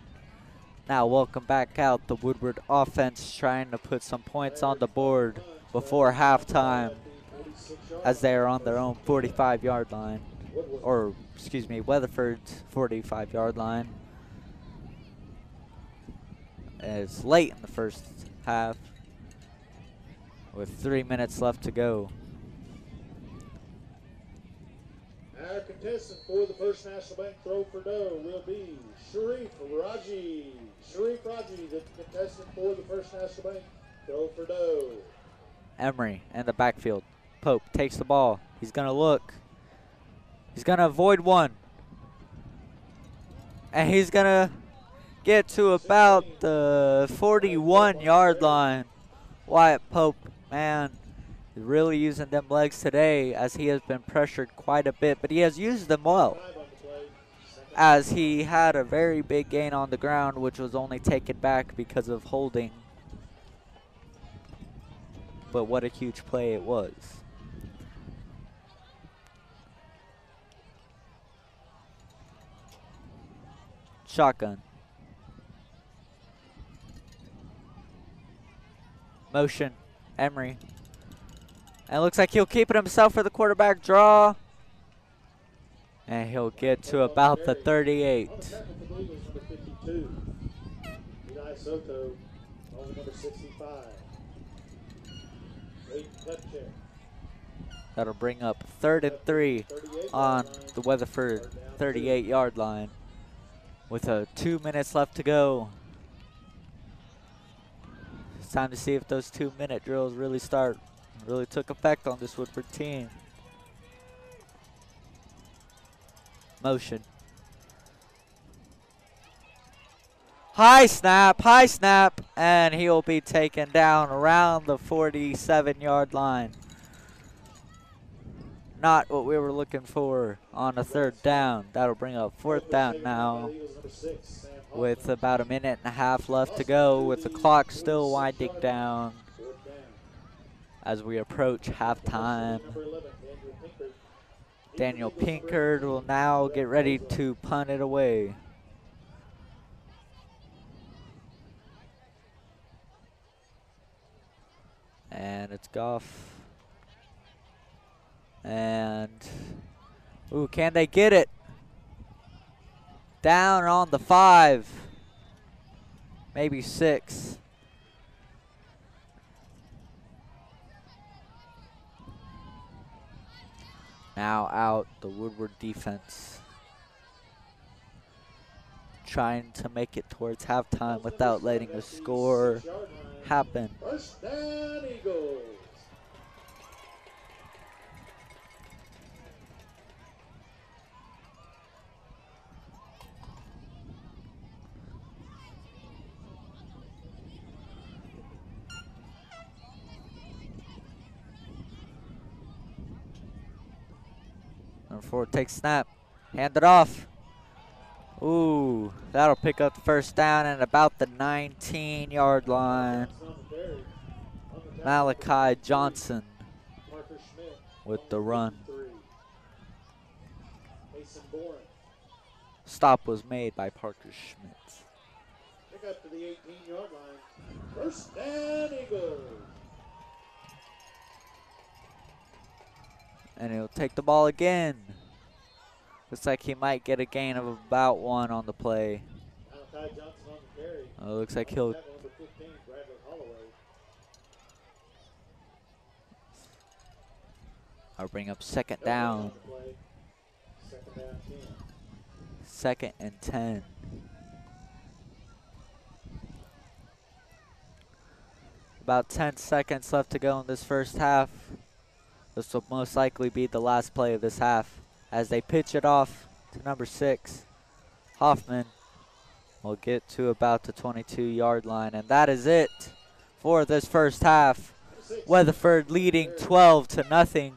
Now welcome back out the Woodward offense, trying to put some points on the board before halftime, as they are on their own 45-yard line, or excuse me, Weatherford's 45-yard line. It's late in the first half with 3 minutes left to go. Our contestant for the First National Bank throw for dough will be Sharif Raji. Sharif Raji, the contestant for the First National Bank throw for dough. Emery in the backfield. Pope takes the ball. He's going to look. He's going to avoid one. And he's going to get to about the 41-yard line. Wyatt Pope, man, is really using them legs today, as he has been pressured quite a bit, but he has used them well, as he had a very big gain on the ground, which was only taken back because of holding. But what a huge play it was. Shotgun. Motion. Emery. And it looks like he'll keep it himself for the quarterback draw. And he'll get to about the 38. Soto, number 65. That'll bring up 3rd and 3 on the Weatherford 38-yard line with 2 minutes left to go. It's time to see if those 2-minute drills really took effect on this Woodward team. Motion. High snap, and he'll be taken down around the 47-yard line. Not what we were looking for on a 3rd down. That'll bring up 4th down now, with about a minute and a half left to go, with the clock still winding down as we approach halftime. Daniel Pinkard will now get ready to punt it away. And it's Goff. And, ooh, can they get it? Down on the 5. Maybe 6. Now out the Woodward defense, trying to make it towards halftime without letting a score happen. First down, Eagles. Number 4 takes snap, hand it off. Ooh, that'll pick up the 1st down at about the 19-yard line. Malachi Johnson with the run. Stop was made by Parker Schmidt. Pick up to the 18-yard line. First down, Eagles. And he'll take the ball again. Looks like he might get a gain of about 1 on the play. Malachi Johnson on the carry. Looks like he'll. Tackle number 15, Bradley Holloway. I'll bring up second No gain down. on the play. Second down 10. Second and 10. About 10 seconds left to go in this first half. This will most likely be the last play of this half as they pitch it off to number 6. Hoffman will get to about the 22-yard line, and that is it for this first half. Weatherford leading 12-0. And that's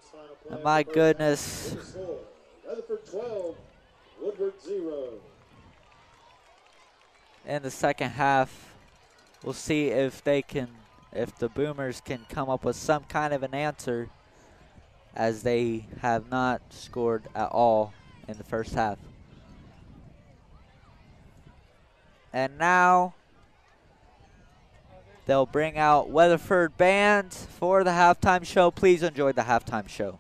final play And of my the first goodness. half. With the score, Weatherford 12, Woodward 0. In the second half, we'll see if the Boomers can come up with some kind of an answer, as they have not scored at all in the first half. And now they'll bring out Weatherford Band for the halftime show. Please enjoy the halftime show.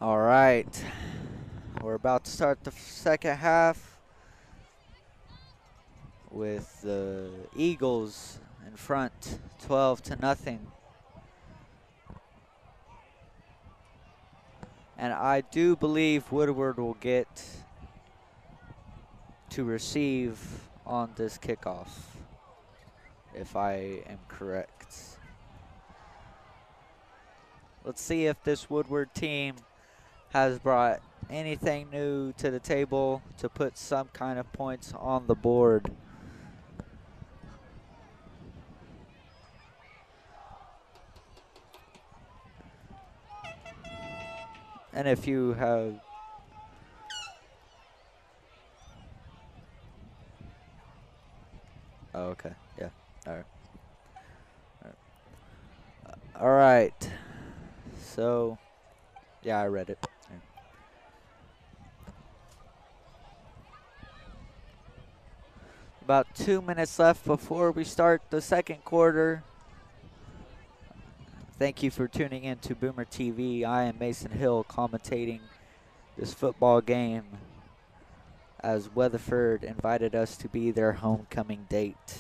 All right, we're about to start the second half with the Eagles in front, 12-0. And I do believe Woodward will get to receive on this kickoff, if I am correct. Let's see if this Woodward team has brought anything new to the table to put some kind of points on the board. And if you have oh, okay, yeah, all right. All right, so yeah, I read it. Yeah. About 2 minutes left before we start the second quarter. Thank you for tuning in to Boomer TV. I am Mason Hill commentating this football game as Weatherford invited us to be their homecoming date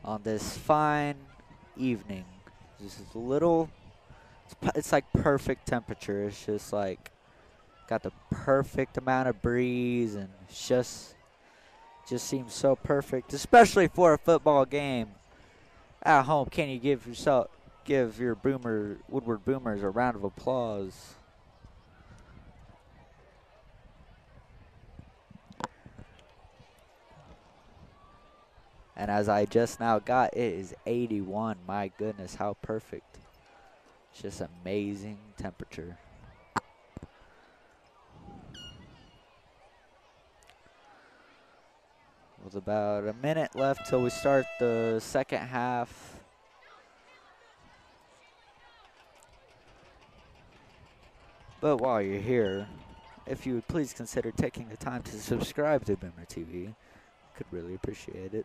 on this fine evening. This is a little, it's like perfect temperature. It's just like got the perfect amount of breeze and it's just seems so perfect, especially for a football game at home. Can you give your Woodward Boomers a round of applause? And as I just now got, it is 81. My goodness, how perfect. It's just amazing temperature. With about a minute left till we start the second half. But while you're here, if you would please consider taking the time to subscribe to Boomer TV, could really appreciate it.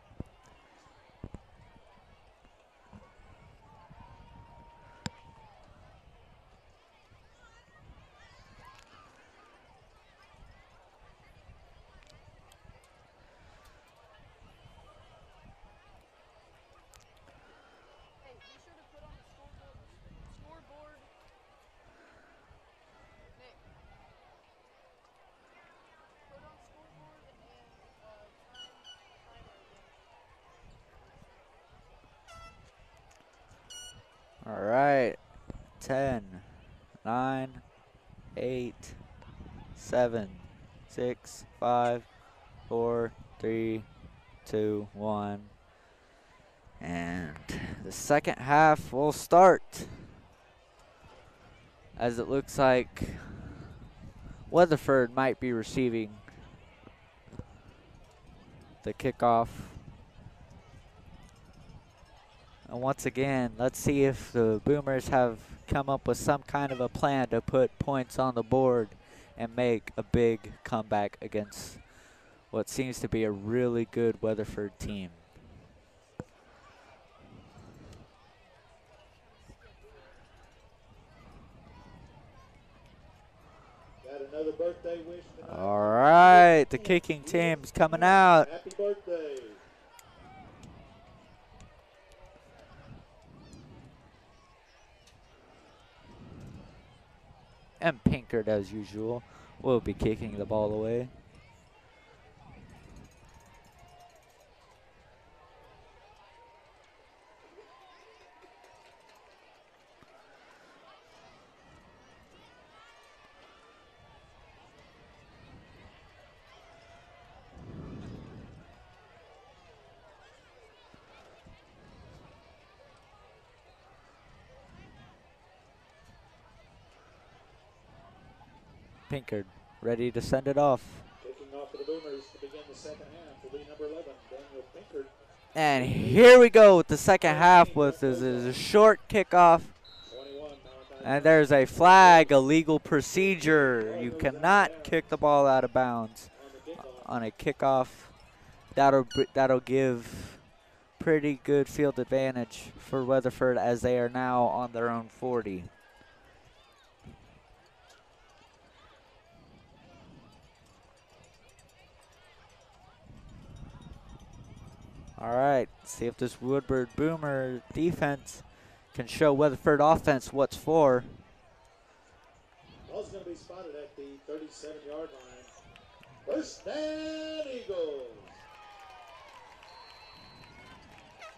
All right, 10, 9, 8, 7, 6, 5, 4, 3, 2, 1. And the second half will start. As it looks like Weatherford might be receiving the kickoff. And once again, let's see if the Boomers have come up with some kind of a plan to put points on the board and make a big comeback against what seems to be a really good Weatherford team. Got another birthday wish tonight. All right, the kicking team's coming out. Happy birthday. And Pinkard, as usual, will be kicking the ball away. Pinkard ready to send it off. Kicking off for the Boomers to begin the second half will be number 11, Daniel Pinkard. And here we go with the second half with this is a short kickoff. 21, And there's a flag, a legal procedure. You cannot kick the ball out of bounds on a kickoff. That'll give pretty good field advantage for Weatherford as they are now on their own 40. All right, see if this Woodward Boomer defense can show Weatherford offense what's for. Ball's going to be spotted at the 37-yard line. First down, Eagles.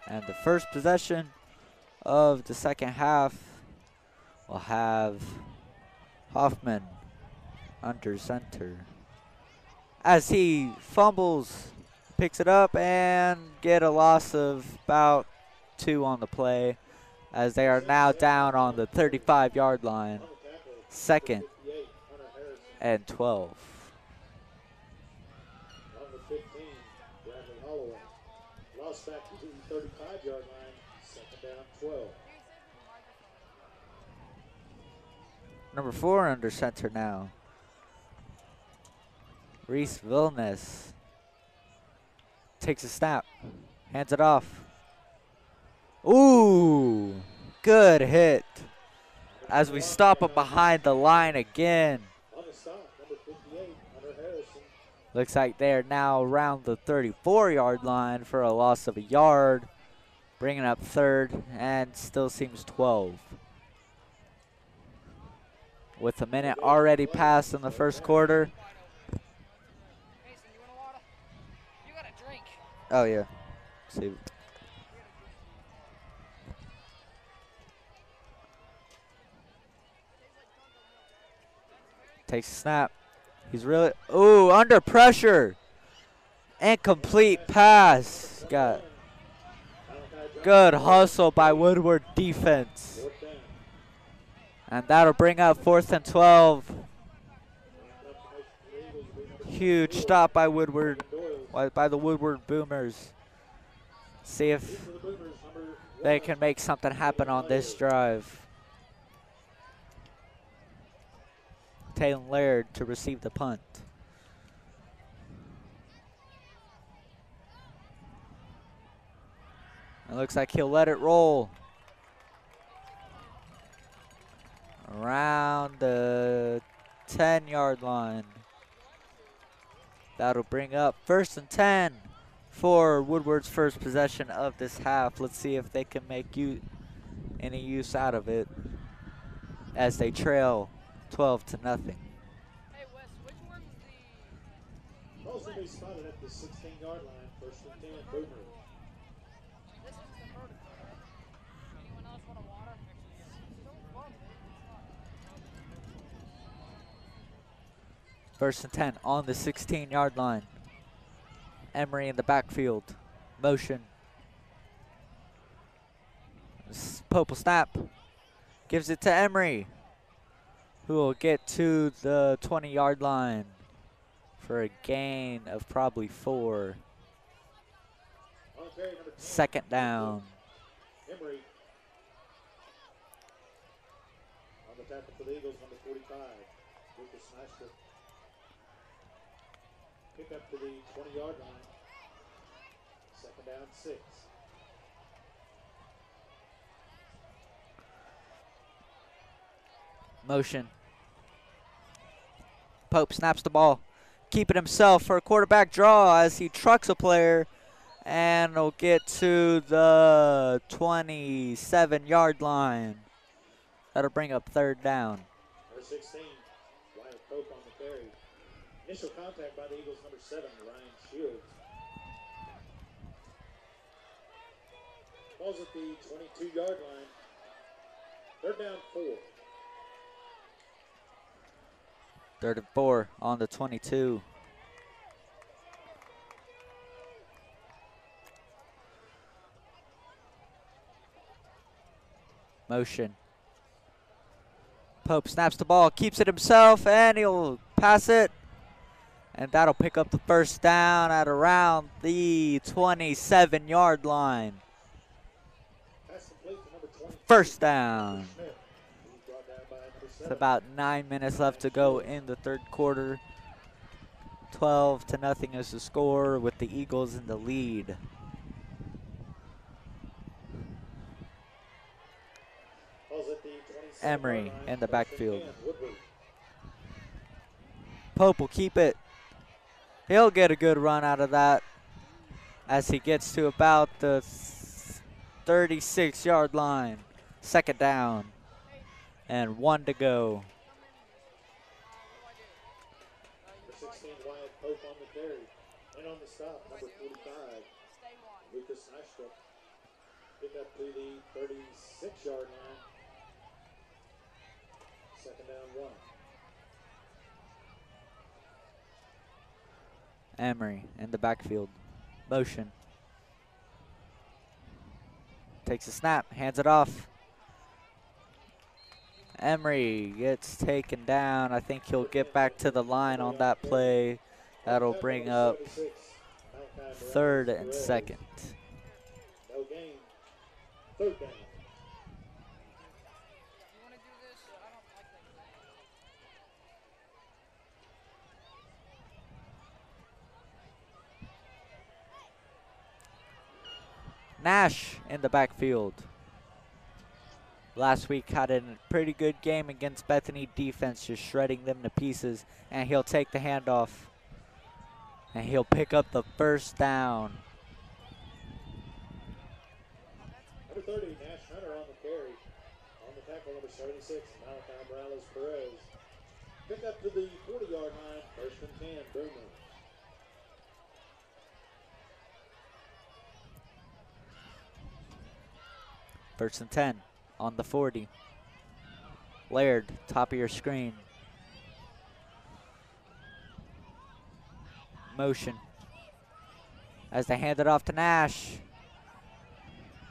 And the first possession of the second half will have Hoffman under center. As he fumbles, picks it up, and get a loss of about 2 on the play, as they are now down on the 35-yard line. Second and 12. On the 15, Bradley Holloway. Lost back to the 35-yard line. Second down, 12. Number 4 under center now. Reese Vilnes takes a snap, hands it off. Ooh, good hit. As we stop him behind the line again. On the stop, number 58, Hunter Harrison. Looks like they are now around the 34-yard line for a loss of a yard, bringing up third, and still seems 12. With a minute already passed in the first quarter. Mason, you want water? You got a drink. Oh yeah. See. Takes a snap. He's really, ooh, under pressure. Incomplete pass. Got good hustle by Woodward defense. And that'll bring up 4th and 12. Huge stop by Woodward, by the Woodward Boomers. See if they can make something happen on this drive. Taylor Laird to receive the punt. It looks like he'll let it roll. Around the 10-yard line. That'll bring up 1st and 10 for Woodward's first possession of this half. Let's see if they can make any use out of it as they trail 12-0. Hey, Wes, which one's the... Ball's going to be spotted at the 16-yard line. First and 10, Boomer. This is the vertical. Anyone else want a water? Don't bump it. 1st and 10 on the 16-yard line. Emery in the backfield. Motion. Pope will snap. Gives it to Emery, who will get to the 20-yard line for a gain of probably 4. Okay, number 10, Second down. Emery. On the tackle for the Eagles, number 45, Lucas Snyster. Pick up to the 20-yard line. Second down, 6. Motion. Pope snaps the ball. Keeping himself for a quarterback draw as he trucks a player and will get to the 27-yard line. That'll bring up 3rd down. Number 16, Wyatt Pope on the carry. Initial contact by the Eagles, number 7, Ryan Shields. Ball's at the 22-yard line. 3rd down, 4. 3rd and 4 on the 22. Motion. Pope snaps the ball, keeps it himself, and he'll pass it. And that'll pick up the 1st down at around the 27-yard line. Pass complete to number 20. 1st down. Smith. He's brought down by number 7. It's about 9 minutes left to go in the 3rd quarter. 12-0 is the score with the Eagles in the lead. Ball's at the 27-yard Emery line. in the 1st and backfield. 10, Woodward. Pope will keep it. He'll get a good run out of that as he gets to about the 36-yard line. Second down and 1 to go. Number 16, Wyatt Pope on the carry. And on the stop, number 45, Lucas Nystrup. Pick up to the 36-yard line. Second down 1. Emery in the backfield. Motion. Takes a snap, hands it off. Emery gets taken down. I think he'll get back to the line on that play. That'll bring up 3rd and 2nd. No gain. 3rd down. Nash in the backfield. Last week had a pretty good game against Bethany defense, just shredding them to pieces. And he'll take the handoff. And he'll pick up the 1st down. Number 30, Nash Hunter on the carry. On the tackle, number 76, Malachi Morales Perez. Pick up to the 40-yard line, 1st and 10, Boomers. First and 10 on the 40. Laird, top of your screen. Motion. As they hand it off to Nash.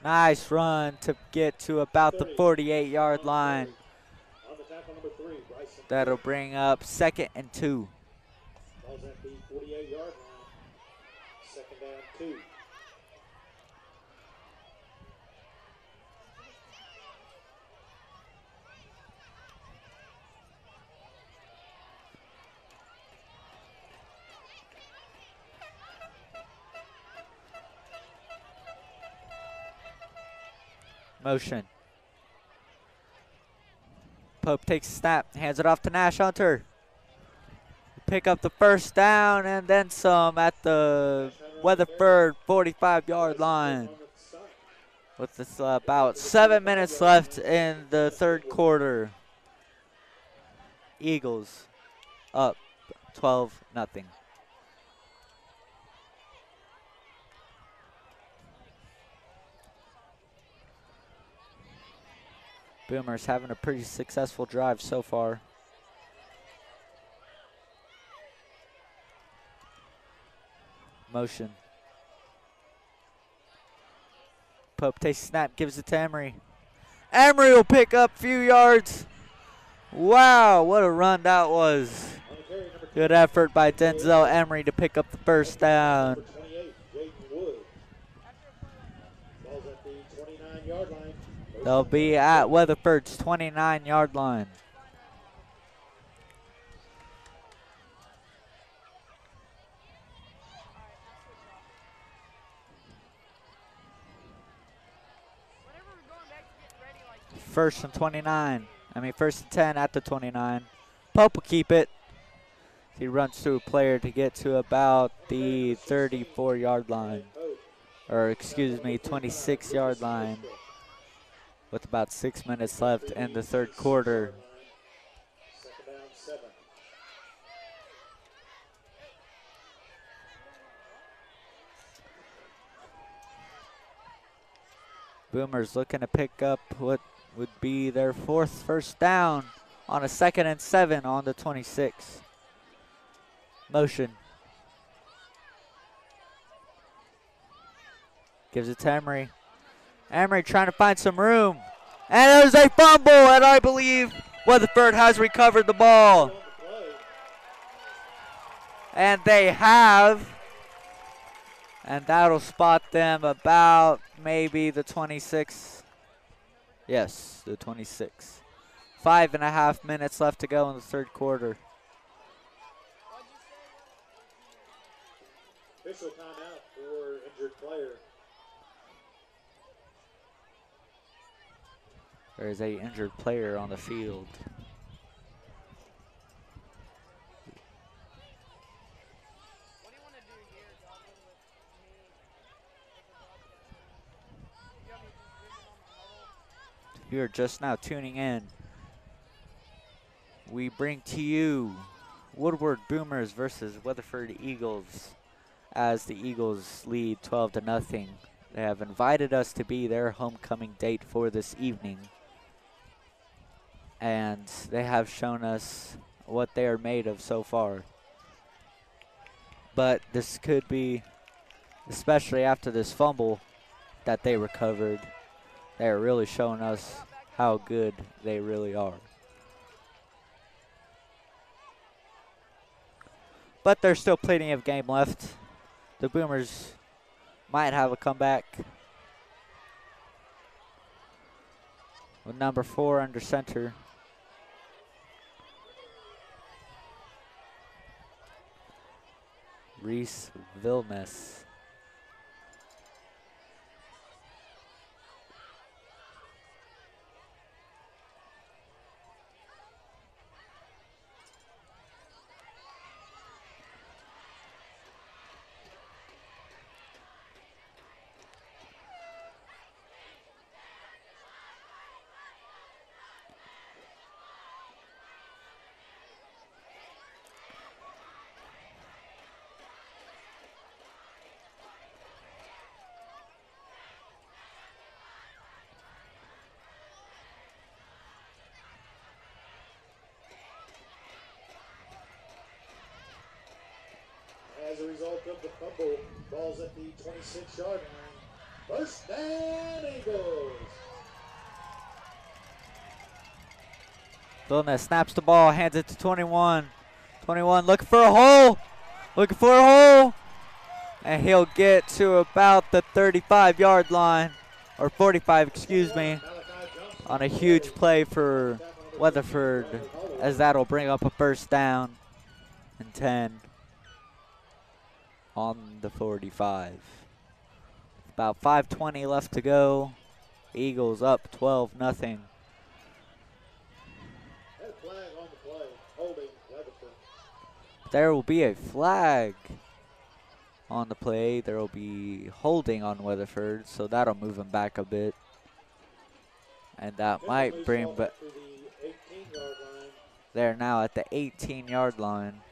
Nice run to get to about the 48-yard line. On the tackle, number 3, Bryson. That'll bring up 2nd and 2. Ball's at the 48-yard line. 2nd down 2. Motion. Pope takes a snap, hands it off to Nash Hunter. Pick up the 1st down and then some at the Weatherford 45-yard line. With this, about 7 minutes left in the 3rd quarter. Eagles up 12-0. Boomers having a pretty successful drive so far. Motion. Pope takes a snap, gives it to Emery. Emery will pick up a few yards. Wow, what a run that was. Good effort by Denzel Emery to pick up the 1st down. Number 28, Jaden Wood. Ball's at the 29-yard line. They'll be at Weatherford's 29-yard line. First and 29. I mean, 1st and 10 at the 29. Pope will keep it. He runs through a player to get to about the 34-yard line. Or, excuse me, 26-yard line. With about 6 minutes left in the 3rd quarter. 2nd down 7. Boomers looking to pick up what would be their 4th 1st down on a 2nd and 7 on the 26. Motion. Gives it to Emery. Emery trying to find some room. And there's a fumble, and I believe Weatherford has recovered the ball. And they have. And that'll spot them about maybe the 26. Yes, the 26. 5.5 minutes left to go in the 3rd quarter. Official timeout for injured player. There is a injured player on the field. What do you want to do here, Dalton, with me you're just now tuning in, we bring to you Woodward Boomers versus Weatherford Eagles as the Eagles lead 12-0. They have invited us to be their homecoming date for this evening, and they have shown us what they are made of so far. But this could be, especially after this fumble that they recovered, they are really showing us how good they really are. But there's still plenty of game left. The Boomers might have a comeback. With number 4 under center. Reese Vilnes. As a result of the fumble, ball's at the 26-yard line. First down, Eagles. Vilnes snaps the ball, hands it to 21. 21 looking for a hole. Looking for a hole. And he'll get to about the 35-yard line. Or 45, excuse me. On a huge play for Weatherford, as that'll bring up a first down and 10 on the 45. About 5:20 left to go. Eagles up 12-0. Had a flag on the play, holding Weatherford. There will be a flag on the play. There will be holding on Weatherford, so that'll move him back a bit. And that might bring back. They're now at the 18-yard line.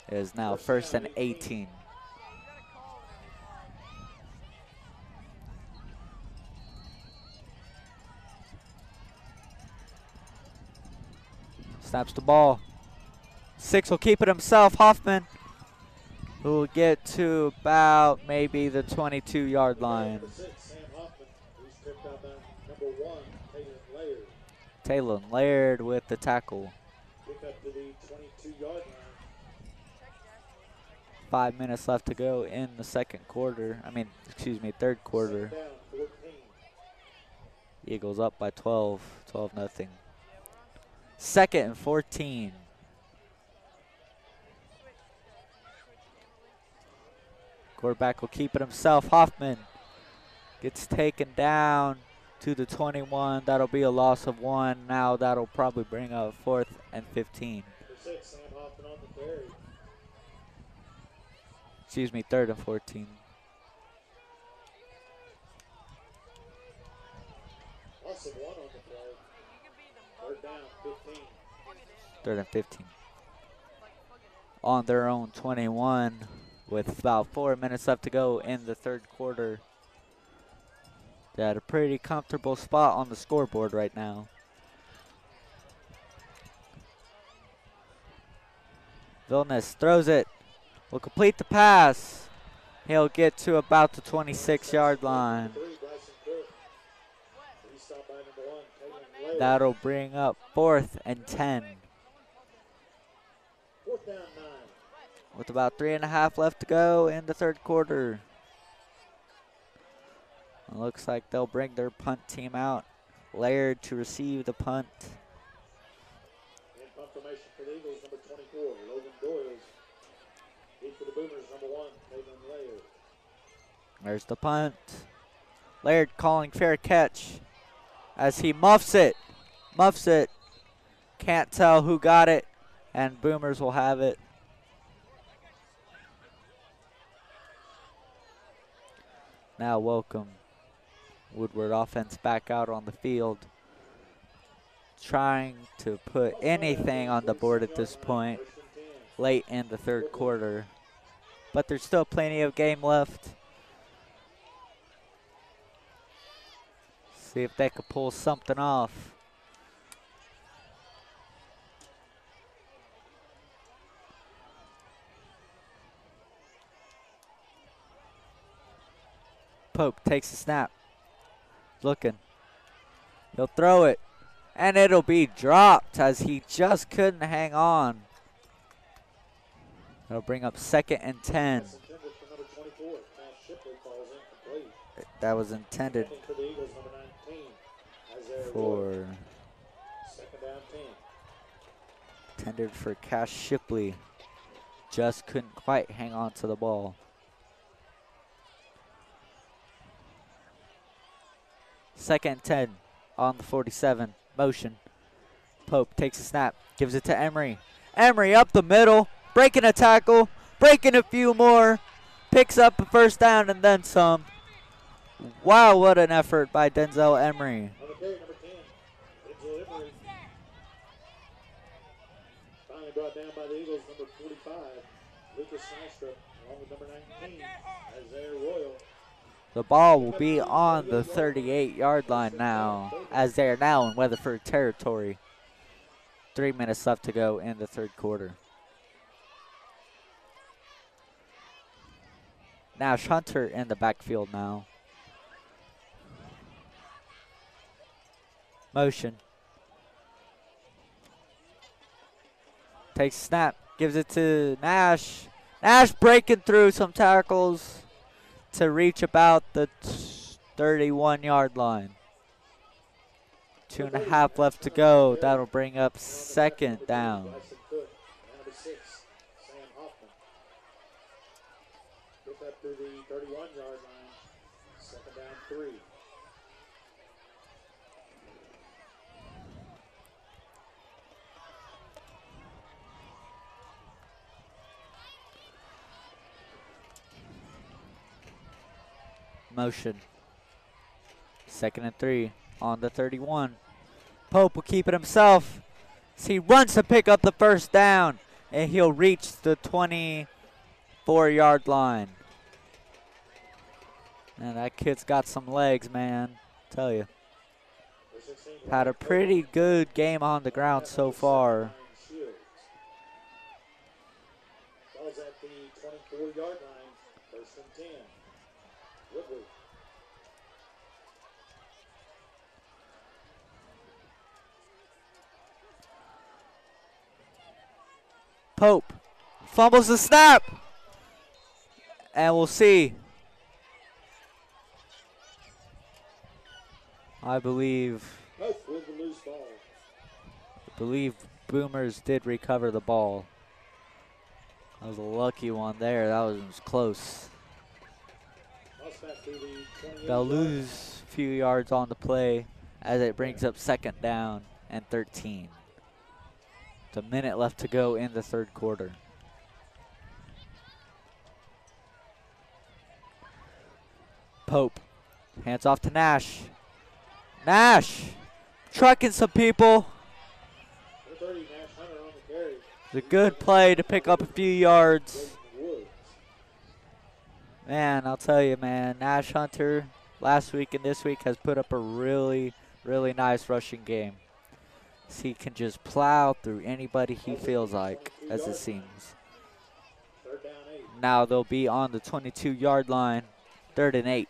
It is now first and 18. Snaps the ball. 6 will keep it himself. Hoffman, who will get to about maybe the 22-yard line. Taylor Laird with the tackle. Pick up to the 22-yard line. 5 minutes left to go in the third quarter. Eagles up by 12, 12-0. Second and 14. Quarterback will keep it himself. Hoffman gets taken down to the 21. That'll be a loss of 1. Now that'll probably bring up 4th and 15. Excuse me, 3rd and 14. Loss of 1 on the play. 3rd down, 15. 3rd and 15. On their own 21 with about 4 minutes left to go in the third quarter. They're at a pretty comfortable spot on the scoreboard right now. Vilnes throws it. Will complete the pass. He'll get to about the 26-yard line. That'll bring up 4th and 10. 4th down, 9. With about 3.5 left to go in the third quarter. It looks like they'll bring their punt team out. Laird to receive the punt. And punt formation for the Eagles, number 24, Logan Doyles. Deep for the Boomers, number 1, Nathan Laird. There's the punt. Laird calling fair catch as he muffs it. Can't tell who got it, and Boomers will have it. Now welcome Woodward offense back out on the field, trying to put anything on the board at this point, late in the third quarter. But there's still plenty of game left. See if they can pull something off. Pope takes a snap. Looking. He'll throw it. And it'll be dropped as he just couldn't hang on. That'll bring up 2nd and 10. That was intended for Cash Shipley. Just couldn't quite hang on to the ball. Second and 10 on the 47. Motion. Pope takes a snap. Gives it to Emery. Emery up the middle. Breaking a tackle. Breaking a few more. Picks up a first down and then some. Wow, what an effort by Denzel Emery. On the carry, number 10, Denzel Emery. Finally brought down by the Eagles, number 45, Lucas Nystrup, along with number 19, Isaiah Royal. The ball will be on the 38-yard line now, as they are now in Weatherford territory. 3 minutes left to go in the third quarter. Nash Hunter in the backfield now. Motion. Takes a snap. Gives it to Nash. Nash breaking through some tackles to reach about the 31-yard line. 2.5 left to go. That'll bring up 2nd down. Number 6, Sam Hoffman. Get that to the 31-yard line. 2nd down 3. Motion. 2nd and 3 on the 31. Pope will keep it himself. As he runs to pick up the first down, and he'll reach the 24-yard line. And that kid's got some legs, man. Tell you. Had a pretty good game on the ground so far. Ball's at the 24-yard line. 1st and 10. Woodward. Pope fumbles the snap. And we'll see. I believe Boomers did recover the ball. That was a lucky one there. That was close. They'll lose a few yards on the play as it brings up 2nd down and 13. It's a minute left to go in the third quarter. Pope hands off to Nash. Nash trucking some people. It's a good play to pick up a few yards. Man, I'll tell you, man, Nash Hunter last week and this week has put up a really, really nice rushing game. So he can just plow through anybody he feels like, as it seems. Now they'll be on the 22-yard line, 3rd and 8.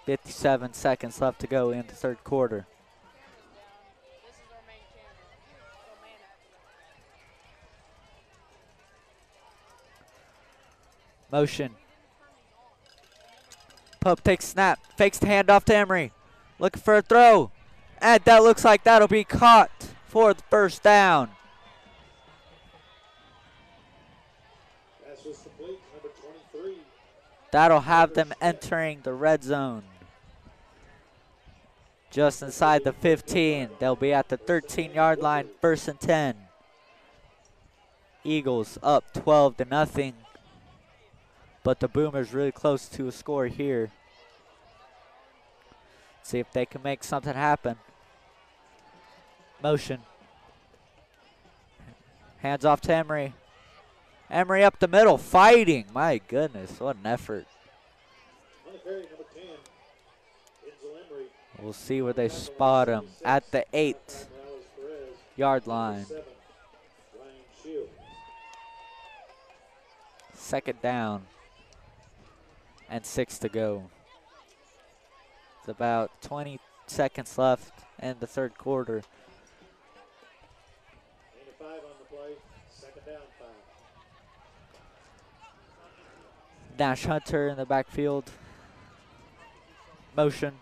57 seconds left to go in the third quarter. Motion. Pope takes snap, fakes the handoff to Emery. Looking for a throw. And that looks like that'll be caught for the first down. Pass was complete, number 23. That'll have them entering the red zone. Just inside the 15. They'll be at the 13-yard line, 1st and 10. Eagles up 12-0. but the Boomers really close to a score here. See if they can make something happen. Motion. Hands off to Emery. Emery up the middle, fighting. My goodness, what an effort. On the carry, number 10, Enzo Emery. We'll see where they spot him at the 8-yard line. Ryan Shield. Second down and 6 to go. It's about 20 seconds left in the third quarter. 5 on the play, second down, 5. Nash Hunter in the backfield. Motion.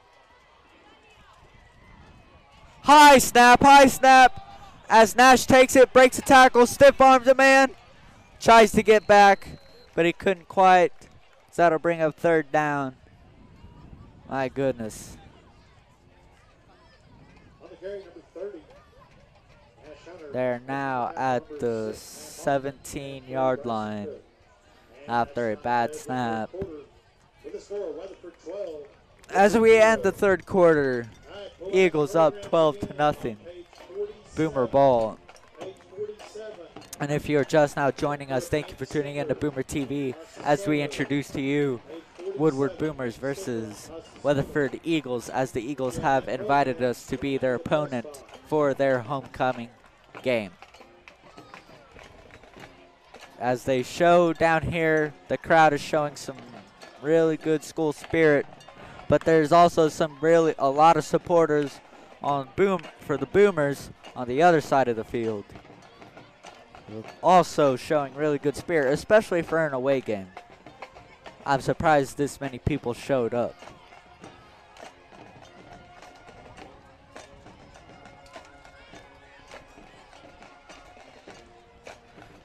High snap, high snap. As Nash takes it, breaks a tackle, stiff arms a man. Tries to get back, but he couldn't quite. So that'll bring up third down. My goodness. On the carry, number 30. Nash Hunter. They're now at the 17-yard line after a bad snap. With the score, Weatherford 12. As we end the third quarter, Eagles up 12-0. Boomer ball. And if you're just now joining us, thank you for tuning in to Boomer TV as we introduce to you Woodward Boomers versus Weatherford Eagles, as the Eagles have invited us to be their opponent for their homecoming game. As they show down here, the crowd is showing some really good school spirit, but there's also a lot of supporters for the Boomers on the other side of the field. Also showing really good spirit, especially for an away game. I'm surprised this many people showed up.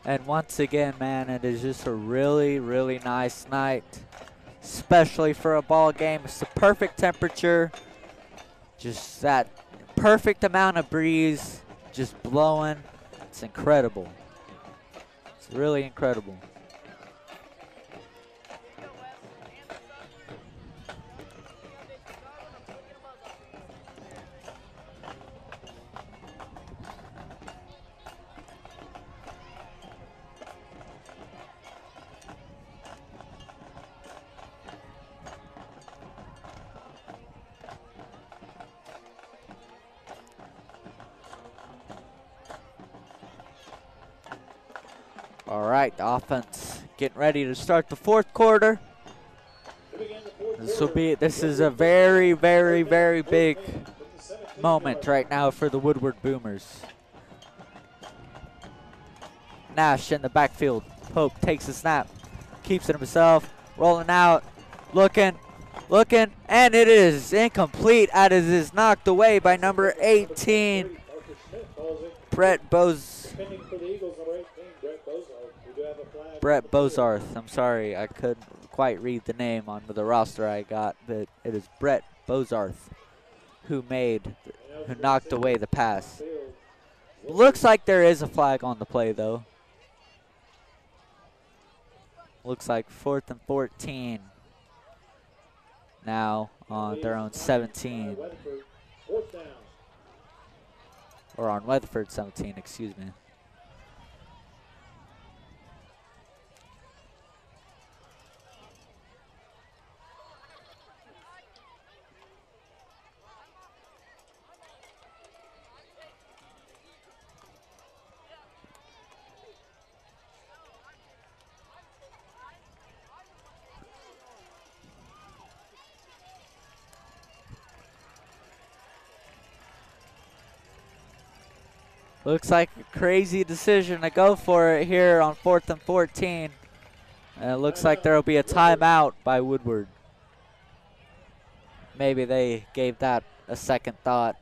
And once again, man, it is just a really, really nice night, especially for a ball game. It's the perfect temperature, just that perfect amount of breeze, just blowing. It's incredible. It's really incredible. All right, the offense getting ready to start the fourth quarter. This is a very, very, very big moment right now for the Woodward Boomers. Nash in the backfield. Pope takes the snap, keeps it himself, rolling out, looking, and it is incomplete as it is knocked away by number 18, Brett Bozarth. I'm sorry, I couldn't quite read the name on the roster I got, but it is Brett Bozarth who knocked away the pass. Looks like there is a flag on the play though. Looks like 4th and 14 now on their own 17. Or on Weatherford 17, excuse me. Looks like a crazy decision to go for it here on 4th and 14. And it looks like there will be a timeout by Woodward. Maybe they gave that a second thought.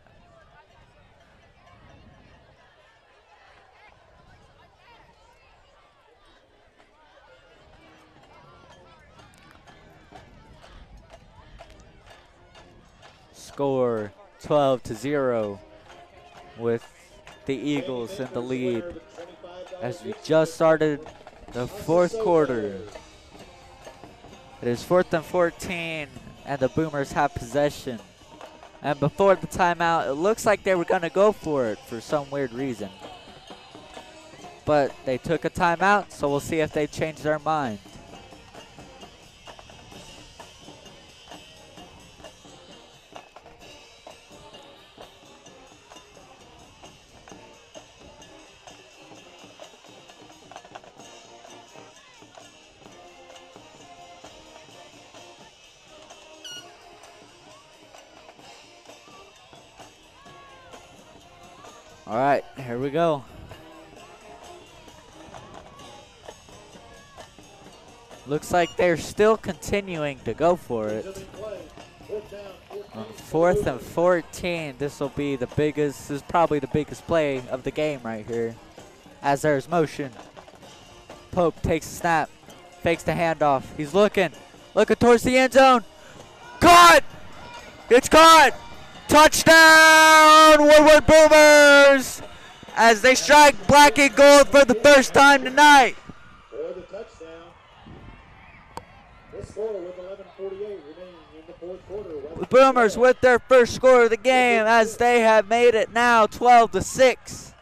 Score 12-0 with the Eagles in the lead as we just started the fourth quarter. It is 4th and 14, and the Boomers have possession. And before the timeout, it looks like they were going to go for it for some weird reason. But they took a timeout, so we'll see if they change their mind. All right, here we go. Looks like they're still continuing to go for it. On 4th and 14, this will be the biggest, this is probably the biggest play of the game right here. As there's motion. Pope takes a snap, fakes the handoff. He's looking towards the end zone. Caught! It's caught! Touchdown, Woodward Boomers! As they strike black and gold for the first time tonight. For the touchdown. This score with 11:48 remaining in the fourth quarter. The Boomers with their first score of the game as they have made it now 12-6.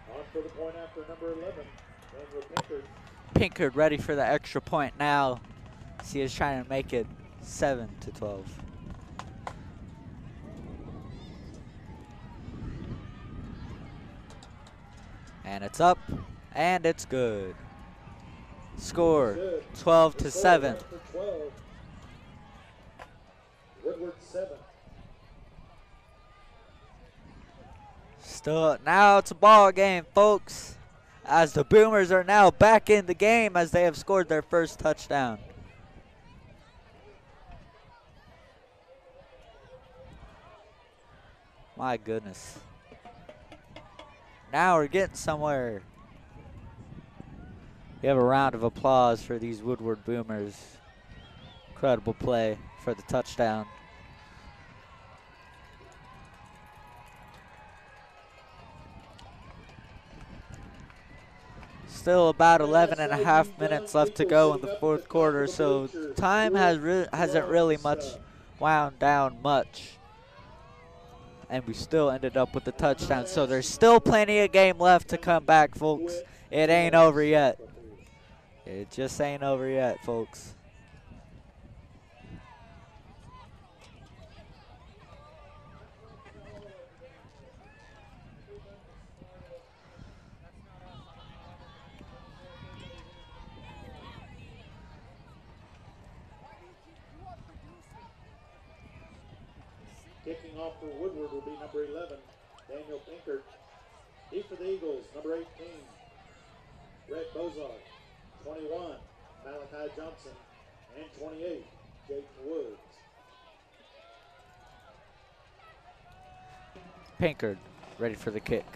On for the point after number 11, Daniel Pinkard. Pinkard ready for the extra point now. He is trying to make it 7-12. And it's up, and it's good. Score 12-7. 12. Woodward 7. Still, now it's a ball game, folks, as the Boomers are now back in the game as they have scored their first touchdown. My goodness. Now we're getting somewhere. We have a round of applause for these Woodward Boomers. Incredible play for the touchdown. Still about 11 and a half minutes left to go in the fourth quarter, so time hasn't really wound down much. And we still ended up with the touchdown. So there's still plenty of game left to come back, folks. It ain't over yet. It just ain't over yet, folks. Kicking off for Woodward will be number 11, Daniel Pinkard. Deep for the Eagles, number 18, Red Bozard. 21, Malachi Johnson. And 28, Jake Woods. Pinkard ready for the kick.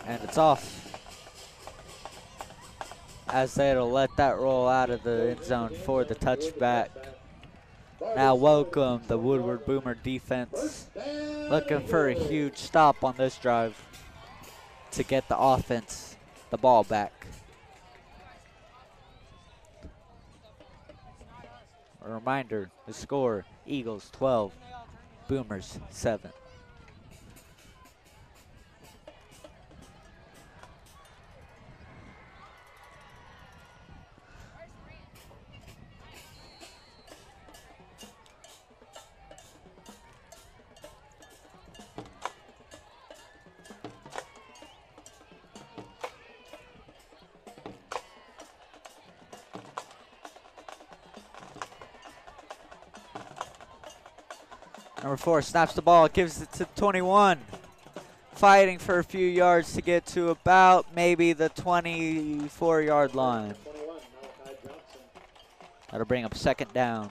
And it's off. As they'll let that roll out of the end zone for the touchback. Now welcome the Woodward Boomer defense. Looking for a huge stop on this drive to get the offense the ball back. A reminder, the score, Eagles 12, Boomers 7. Number 4 snaps the ball, gives it to 21. Fighting for a few yards to get to about maybe the 24-yard line. 21, Malachi Johnson. That'll bring up second down.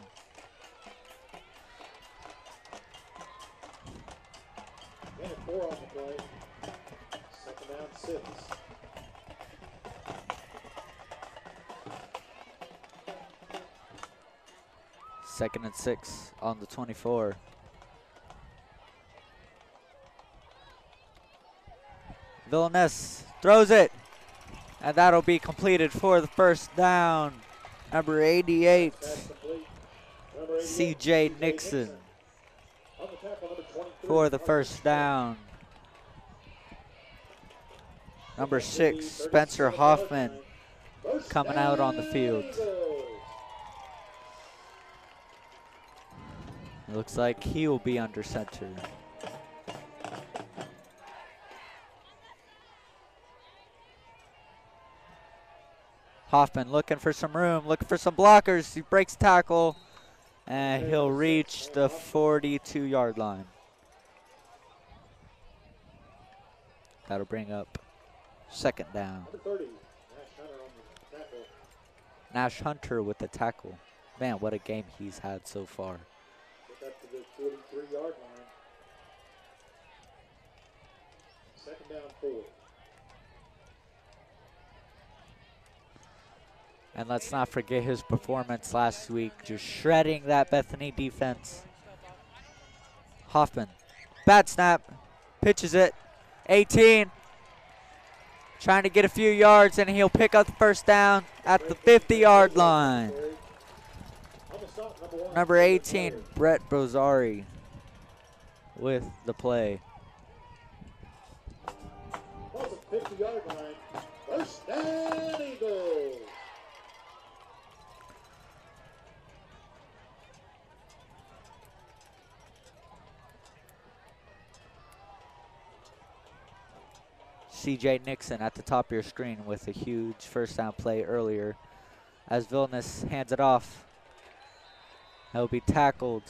And 4 on the play. Second down, 6. Second and 6 on the 24. Villaness throws it, and that'll be completed for the first down. Number 88, Pass complete. Number 88, C.J. Nixon On the tackle, number 23, for the Arthur first Smith. down. Number At the 6, Spencer 37-yard Hoffman line. First coming out on the down, field. Eagles. Looks like he will be under center. Hoffman looking for some room, looking for some blockers. He breaks tackle, and he'll reach the 42-yard line. That'll bring up second down. Number 30, Nash Hunter on the tackle. Nash Hunter with the tackle. Man, what a game he's had so far. Get up to the 43-yard line. Second down, 4. And let's not forget his performance last week, just shredding that Bethany defense. Hoffman, bad snap, pitches it, 18. Trying to get a few yards, and he'll pick up the first down at the 50-yard line. On the stop, number 1. Number 18, Brett Bozari with the play. Across the 50-yard line. First down, Eagles. C.J. Nixon at the top of your screen with a huge first down play earlier. As Vilnius hands it off, he'll be tackled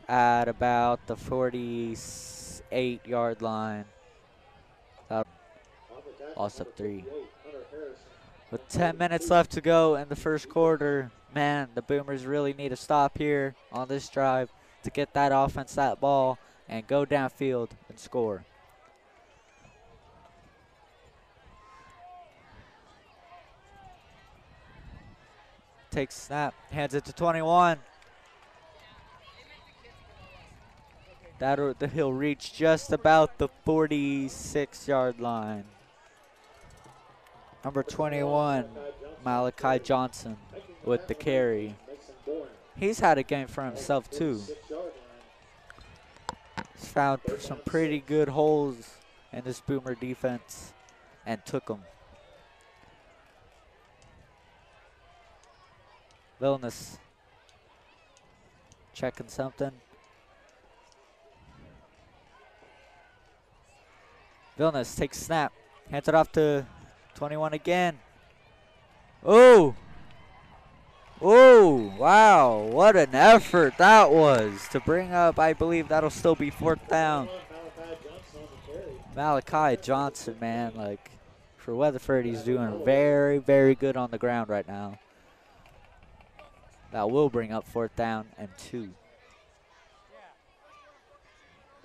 at about the 48-yard line. Loss of 3. With 10 minutes left to go in the first quarter, man, the Boomers really need to stop here on this drive to get that offense that ball and go downfield and score. Takes snap, hands it to 21. He'll reach just about the 46-yard line. Number 21, Malachi Johnson with the carry. He's had a game for himself too. He's found some pretty good holes in this Boomer defense and took them. Vilnius checking something. Vilnius takes snap, hands it off to 21 again. Oh! Oh, wow, what an effort that was to bring up. I believe that'll still be fourth down. Malachi Johnson, man, like for Weatherford, he's doing very, very good on the ground right now. That will bring up fourth down and 2.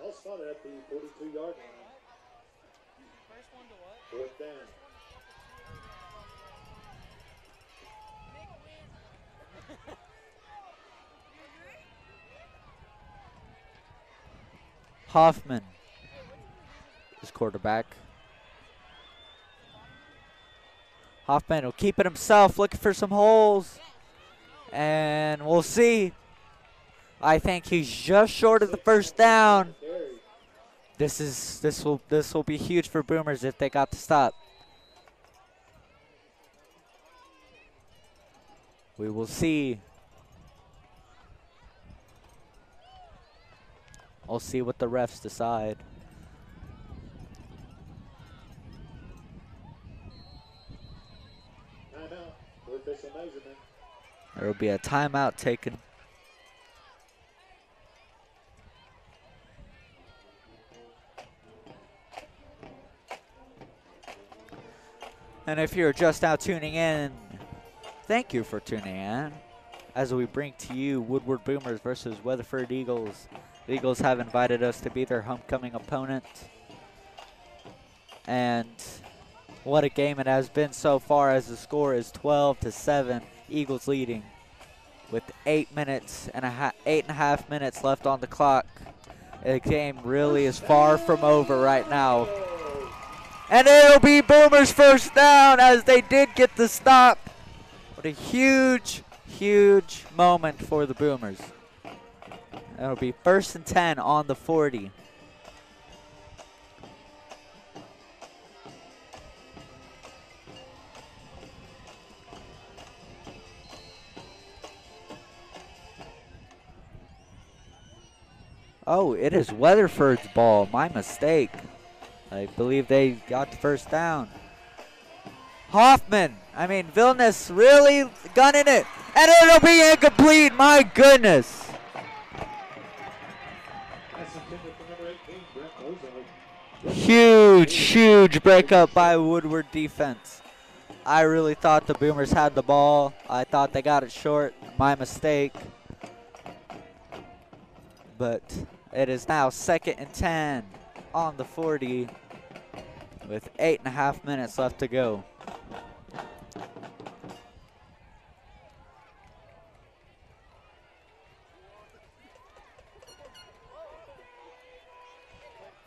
All spotted at the 42-yard line. First one to what? Fourth down. Hoffman is quarterback. Hoffman will keep it himself, looking for some holes. And we'll see. I think he's just short of the first down. This will be huge for Boomers if they got to stop. We will see. We'll see what the refs decide. Timeout for official measurement. There will be a timeout taken. And if you're just now tuning in, thank you for tuning in as we bring to you Woodward Boomers versus Weatherford Eagles. The Eagles have invited us to be their homecoming opponent. And what a game it has been so far, as the score is 12-7, Eagles leading with 8.5 minutes left on the clock. The game really is far from over right now. And it'll be Boomers first down as they did get the stop. What a huge, huge moment for the Boomers. It'll be 1st and 10 on the 40. Oh, it is Weatherford's ball. My mistake. I believe they got the first down. Vilnius really gunning it. And it'll be incomplete. My goodness. That's intended for number 18, Brett Bozard. Huge, huge breakup by Woodward defense. I really thought the Boomers had the ball. I thought they got it short. My mistake. But it is now 2nd and 10 on the 40 with 8.5 minutes left to go.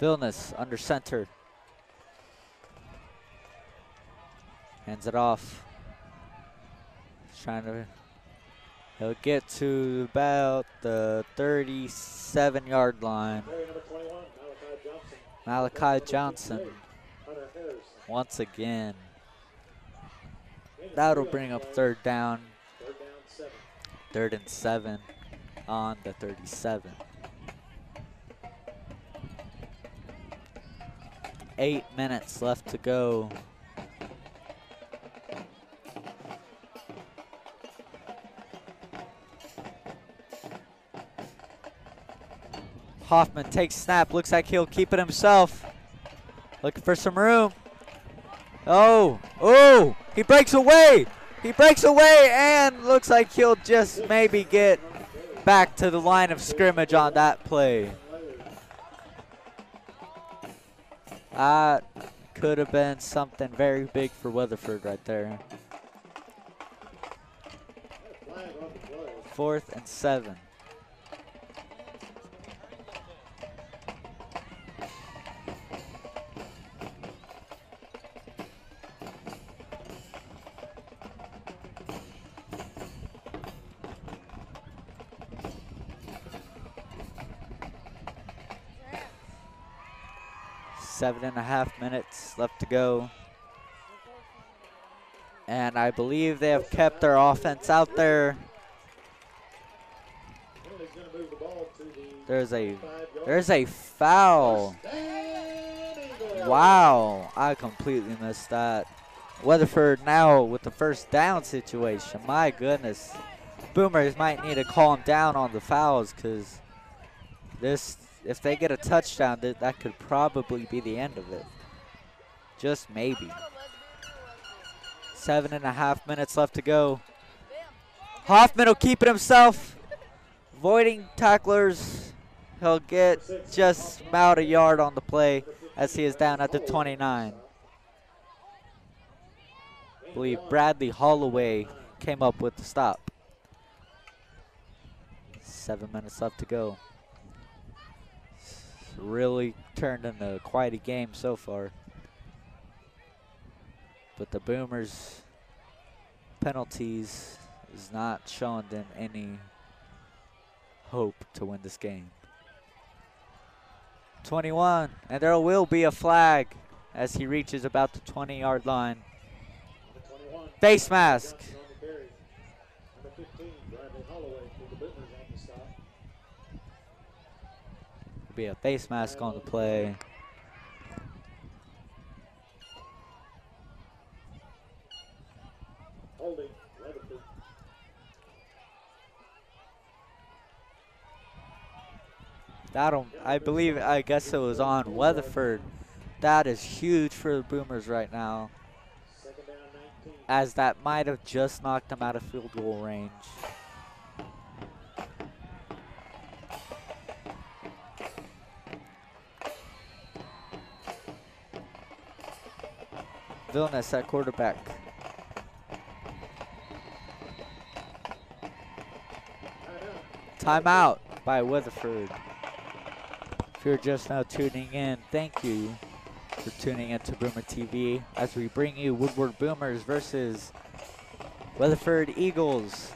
Vilnius under center. Hands it off. He'll get to about the 37-yard line. Number 21, Malachi Johnson Hunter Harrison. once again. That'll bring up 3rd down. 3rd and 7 on the 37. 8 minutes left to go. Hoffman takes snap. Looks like he'll keep it himself. Looking for some room. Oh, he breaks away. He breaks away and looks like he'll just maybe get back to the line of scrimmage on that play. That could have been something very big for Weatherford right there. 4th and 7. Seven and a half minutes left to go. And I believe they have kept their offense out there. There's a foul. Wow, I completely missed that. Weatherford now with the first down situation. My goodness. Boomers might need to calm down on the fouls because if they get a touchdown, that could probably be the end of it. Just maybe. 7.5 minutes left to go. Hoffman will keep it himself. Avoiding tacklers. He'll get just about a yard on the play as he is down at the 29. I believe Bradley Holloway came up with the stop. 7 minutes left to go. It's really turned into quite a game so far. But the Boomers' penalties is not showing them any hope to win this game. 21, and there will be a flag as he reaches about the 20-yard line. Face mask. There'll be a face mask on the play. Holding, Weatherford. I guess it was on Weatherford. That is huge for the Boomers right now, Second down, 19. as that might have just knocked them out of field goal range. Vilnius at quarterback. Timeout by Weatherford. If you're just now tuning in, thank you. for tuning into Boomer TV as we bring you Woodward Boomers versus Weatherford Eagles.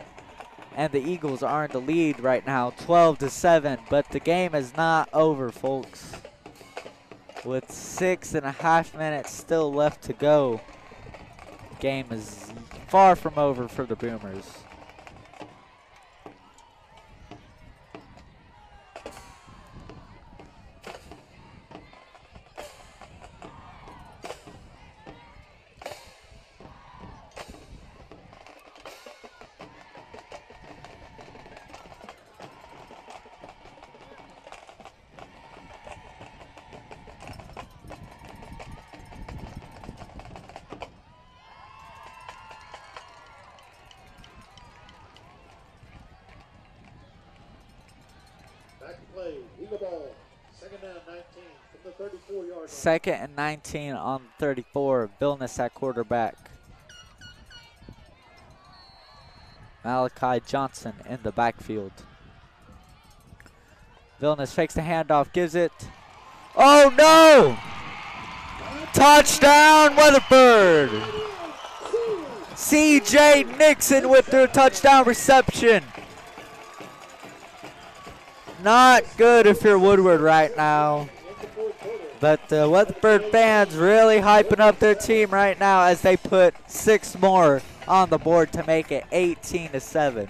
And the Eagles are in the lead right now, 12-7, but the game is not over, folks. With 6.5 minutes still left to go, the game is far from over for the Boomers. Back to play. Eagle ball. Second down, 19 from the 34-yard line. Second and 19 on 34. Vilnius at quarterback. Malachi Johnson in the backfield. Vilnius fakes the handoff, gives it. Oh no! Touchdown, Weatherford! C.J. Nixon with the touchdown reception. Not good if you're Woodward right now. But the Weatherford fans really hyping up their team right now as they put 6 more on the board to make it 18-7.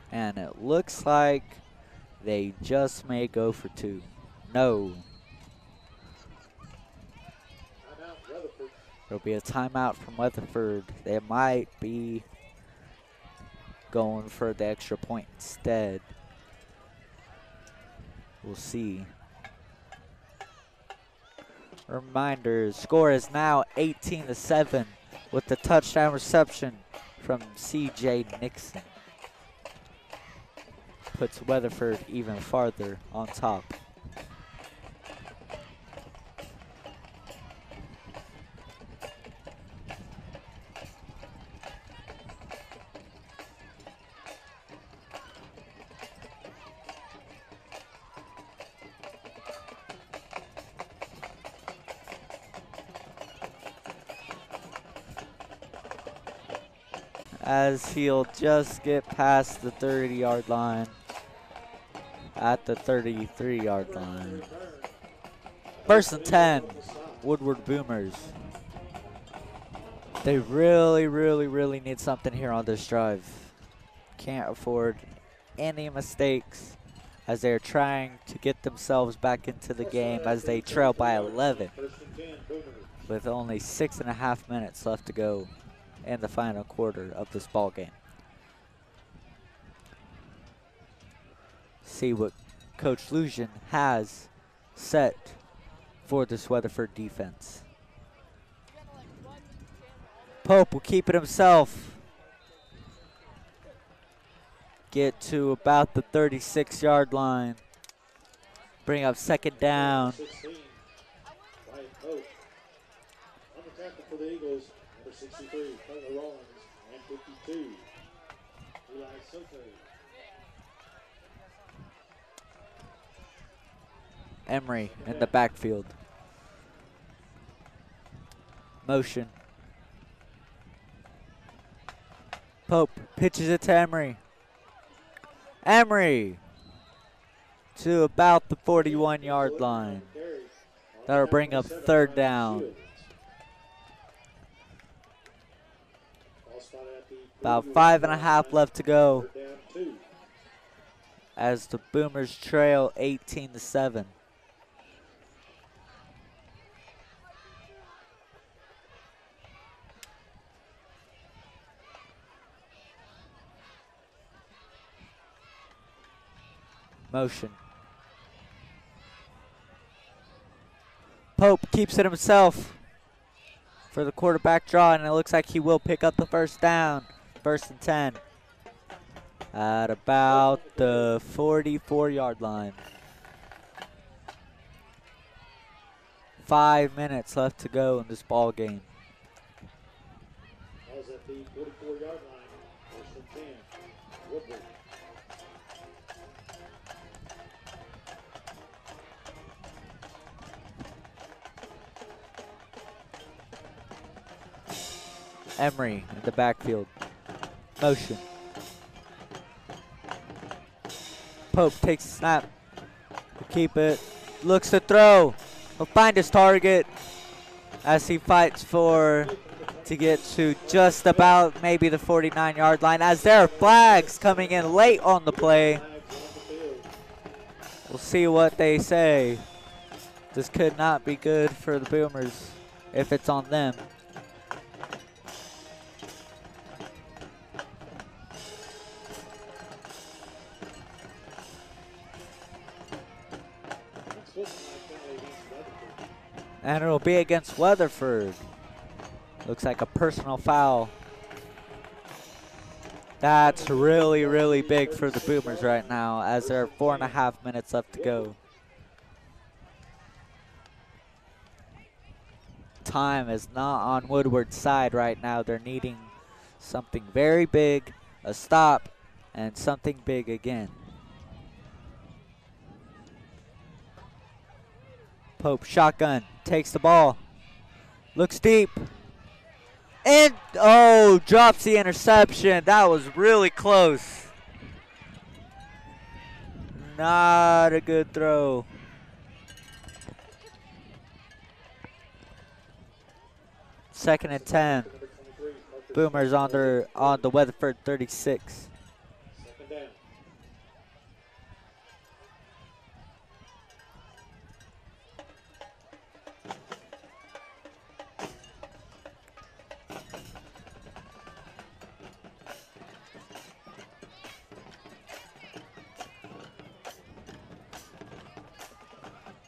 And it looks like they just may go for 2. No. There'll be a timeout from Weatherford. They might be going for the extra point instead. We'll see. Reminder, score is now 18-7 with the touchdown reception from C.J. Nixon. Puts Weatherford even farther on top. As he'll just get past the 30-yard line at the 33-yard line. First and 10, Woodward Boomers. They really need something here on this drive. Can't afford any mistakes as they're trying to get themselves back into the game as they trail by 11 with only 6.5 minutes left to go in the final quarter of this ball game. See what Coach Lujan has set for this Weatherford defense. Pope will keep it himself. Get to about the 36-yard line. Bring up second down. 16. Ryan Pope. On the tackle for the Eagles, number 63, Connor Rollins, and 52, Eli Soto. Emery in the backfield. Motion. Pope pitches it to Emery. Emery to about the 41-yard line. That'll bring up third down. About 5.5 left to go as the Boomers trail 18-7. Motion. Pope keeps it himself for the quarterback draw, and it looks like he will pick up the first down. First and 10. at about the 44-yard line. 5 minutes left to go in this ball game. Ball's at the 44-yard line. First and 10. Woodward. Emery in the backfield. Motion. Pope takes a snap. He'll keep it. Looks to throw. He'll find his target as he fights to get to just about maybe the 49-yard line, as there are flags coming in late on the play. We'll see what they say. This could not be good for the Boomers if it's on them. And it'll be against Weatherford. Looks like a personal foul. That's really, really big for the Boomers right now, as there are 4.5 minutes left to go. Time is not on Woodward's side right now. They're needing something very big, a stop, and something big again. Pope shotgun, takes the ball, looks deep, and oh, drops the interception. That was really close. Not a good throw. Second and 10. Boomers on the Weatherford 36. Second down.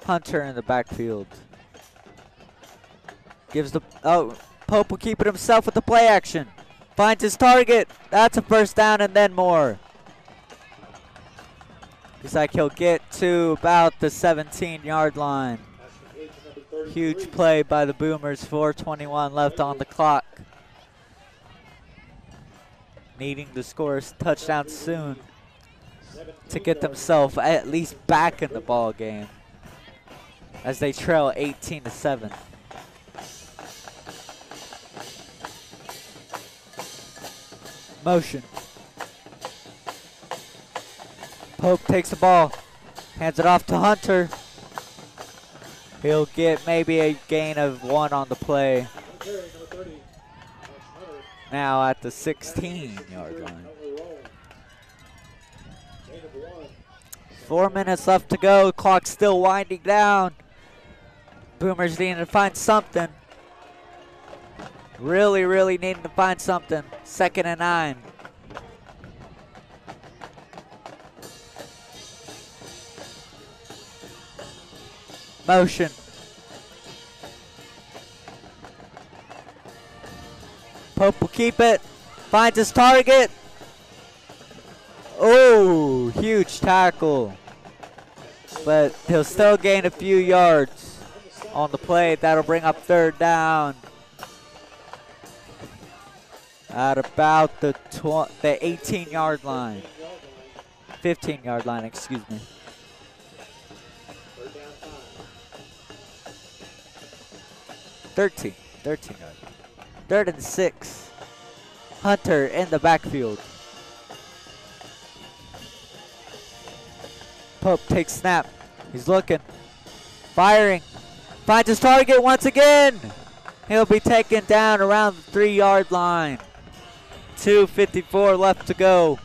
Hunter in the backfield. Gives the, oh, Pope will keep it himself with the play action. Finds his target. That's a first down and then more. Looks like he'll get to about the 17-yard line. Huge play by the Boomers. 4:21 left on the clock. Needing to score a touchdown soon to get themselves at least back in the ball game, as they trail 18-7. Motion. Pope takes the ball, hands it off to Hunter. He'll get maybe a gain of 1 on the play. Now at the 16-yard line. 4 minutes left to go. Clock still winding down. Boomers needing to find something. Really, really needing to find something. 2nd and 9. Motion. Pope will keep it. Finds his target. Oh, huge tackle. But he'll still gain a few yards on the play. That'll bring up 3rd down. At about the 18-yard line. 15-yard line, excuse me. 13 yard line. 3rd and 6. Hunter in the backfield. Pope takes snap. He's looking. Firing. Finds his target once again. He'll be taken down around the 3-yard line. 2:54 left to go.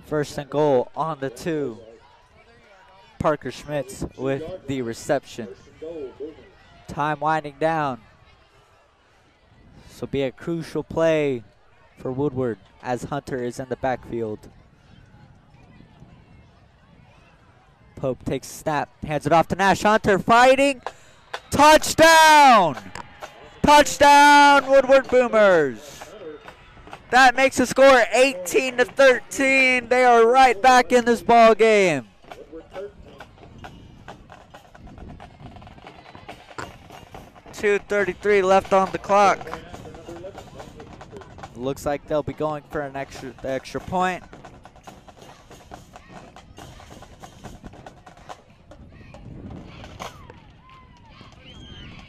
First and goal on the 2. Parker Schmitz with the reception. Time winding down. So be a crucial play for Woodward as Hunter is in the backfield. Pope takes a snap, hands it off to Nash Hunter, fighting. Touchdown! Touchdown, Woodward Boomers. That makes the score 18-13. They are right back in this ball game. 2:33 left on the clock. Looks like they'll be going for an extra point.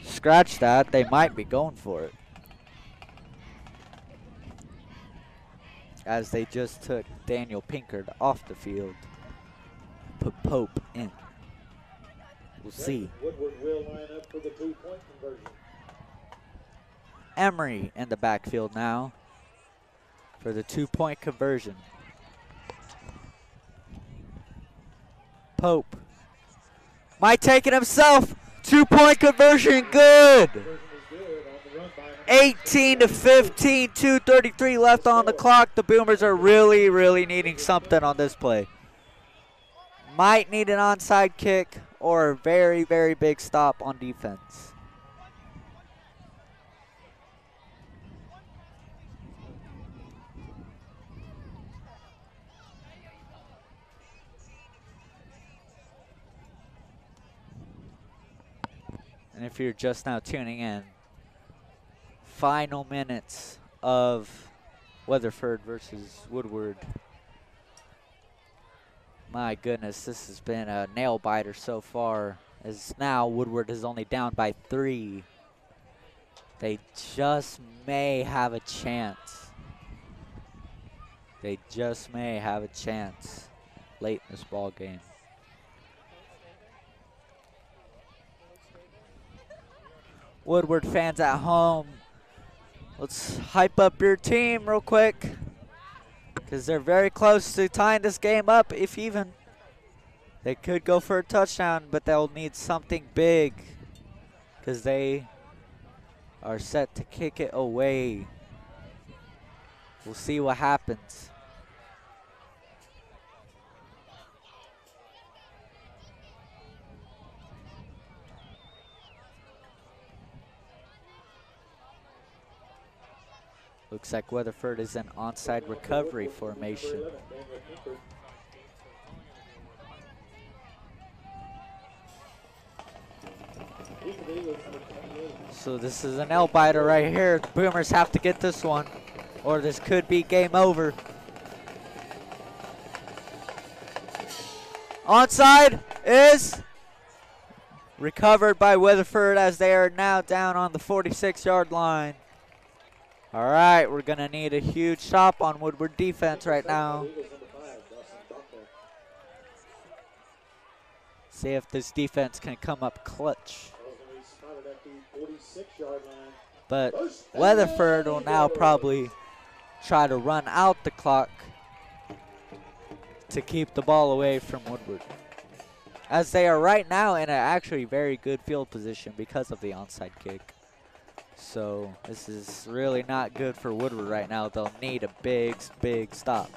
Scratch that, they might be going for it, as they just took Daniel Pinkard off the field, put Pope in. We'll see. Woodward will line up for the 2-point conversion. Emery in the backfield now for the 2-point conversion. Pope might take it himself. 2-point conversion, good. 18-15, 2:33 left on the clock. The Boomers are really needing something on this play. Might need an onside kick or a very big stop on defense. And if you're just now tuning in, final minutes of Weatherford versus Woodward. My goodness, this has been a nail biter so far, as now Woodward is only down by 3. They just may have a chance. They just may have a chance late in this ball game. Woodward fans at home, let's hype up your team real quick, because they're very close to tying this game up, if even. They could go for a touchdown, but they'll need something big, because they are set to kick it away. We'll see what happens. Looks like Weatherford is in onside recovery formation. So this is an L-biter right here. The Boomers have to get this one, or this could be game over. Onside is recovered by Weatherford, as they are now down on the 46-yard line. All right, we're going to need a huge stop on Woodward defense right now. See if this defense can come up clutch. But Weatherford will now probably try to run out the clock to keep the ball away from Woodward, as they are right now in an actually very good field position because of the onside kick. So this is really not good for Woodward right now. They'll need a big stop.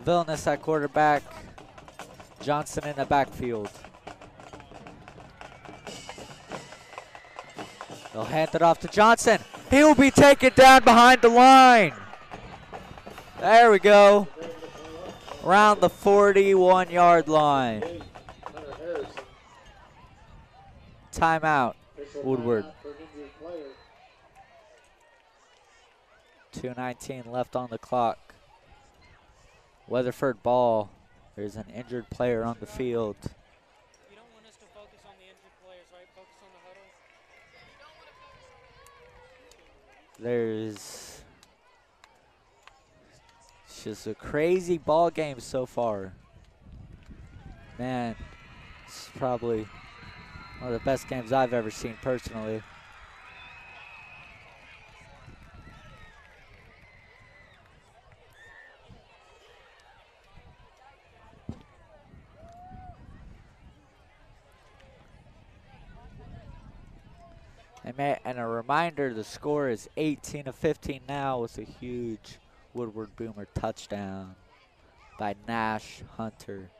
Vilnius at quarterback. Johnson in the backfield. They'll hand it off to Johnson. He will be taken down behind the line. There we go. Around the 41-yard line. Timeout, Woodward. 2:19 left on the clock. Weatherford ball. There's an injured player on the field. You don't want us to focus on the injured players, right? Focus on the huddle. There's it's just a crazy ball game so far. Man, this is probably one of the best games I've ever seen personally. And a reminder, the score is 18-15 now with a huge Woodward Boomer touchdown. by Nash Hunter.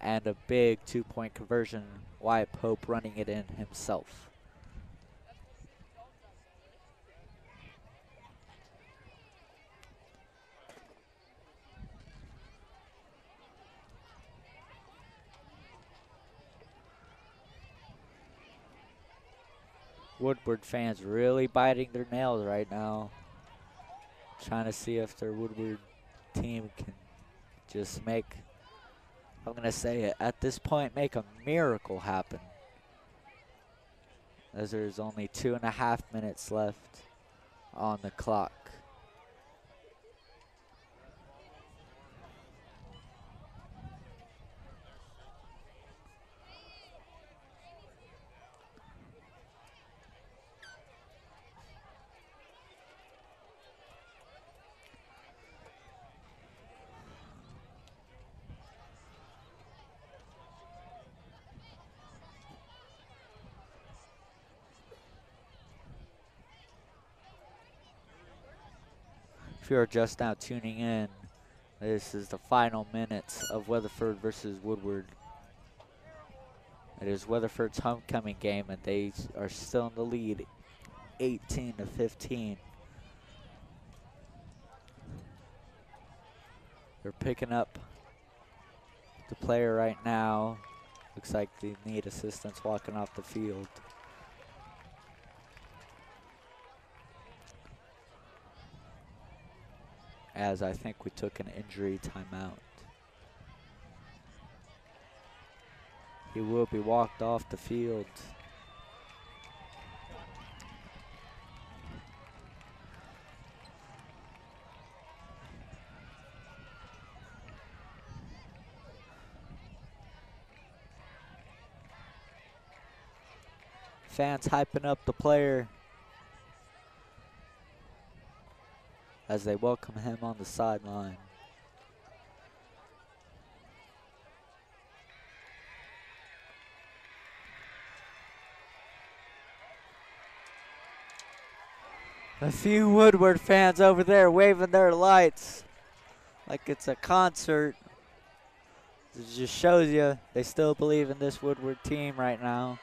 And a big 2-point conversion, Wyatt Pope running it in himself. Woodward fans really biting their nails right now, trying to see if their Woodward team can just make, I'm going to say it, at this point, make a miracle happen, as there's only 2.5 minutes left on the clock. If you are just now tuning in, this is the final minutes of Weatherford versus Woodward. It is Weatherford's homecoming game, and they are still in the lead, 18-15. They're picking up the player right now. Looks like they need assistance walking off the field. As I think we took an injury timeout. He will be walked off the field. Fans hyping up the player as they welcome him on the sideline. A few Woodward fans over there waving their lights like it's a concert. It just shows you they still believe in this Woodward team right now.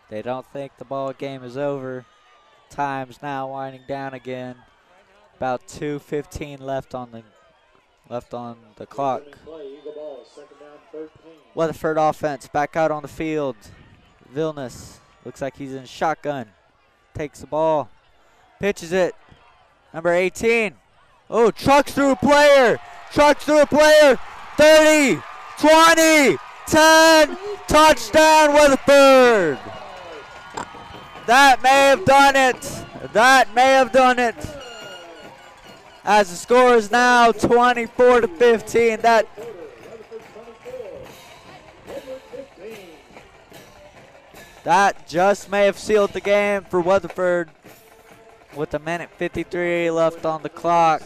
They don't think the ball game is over. Time's now winding down again. About 2:15 left on the clock. Weatherford offense back out on the field. Vilnius looks like he's in shotgun. Takes the ball, pitches it. Number 18. Oh, trucks through a player. 30, 20, 10. Touchdown, Weatherford. That may have done it. As the score is now 24-15. That just may have sealed the game for Weatherford with 1:53 left on the clock.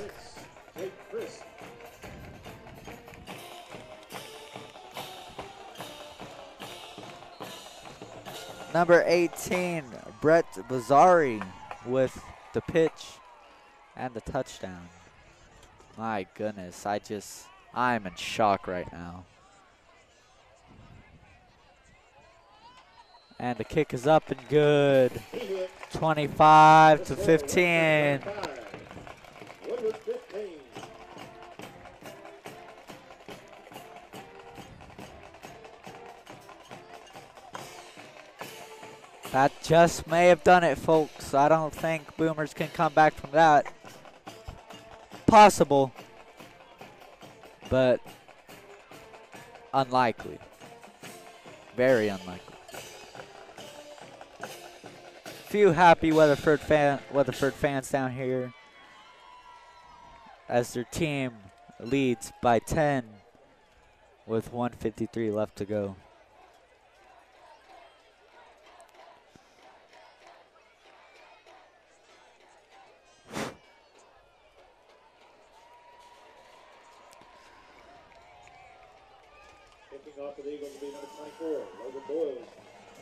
Number 18, Brett Bazzari with the pitch and the touchdown. My goodness, I'm in shock right now. And the kick is up and good. 25-15. That just may have done it, folks. I don't think Boomers can come back from that. Possible, but unlikely. Very unlikely. Few happy Weatherford fans down here as their team leads by 10 with 1:53 left to go.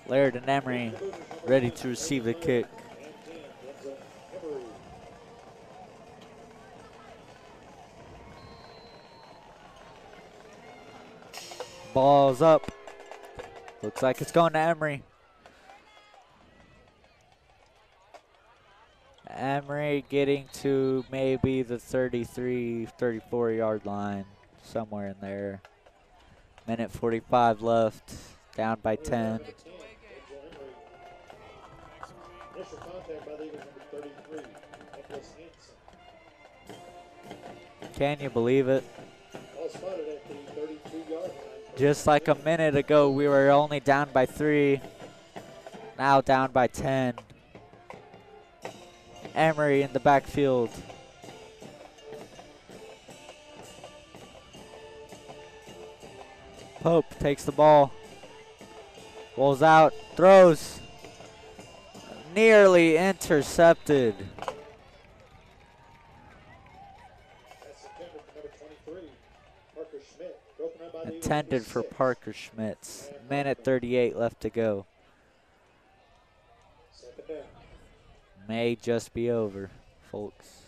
Laird and Emery ready to receive the kick. Ball's up. Looks like it's going to Emery. Emery getting to maybe the 33, 34 yard line, somewhere in there. Minute 45 left, down by 10. Initial contact by the Eagles, number 33, Nicholas Hanson. Can you believe it? All spotted at the 32-yard line. Just like a minute ago, we were only down by 3. Now down by 10. Emery in the backfield. Pope takes the ball. Rolls out, throws. Nearly intercepted. That's intended for number 23, Parker Schmidt. Broken up by the Eagles, Intended number for 6. Parker Schmitz. Minute 38 left to go. Second down. May just be over, folks.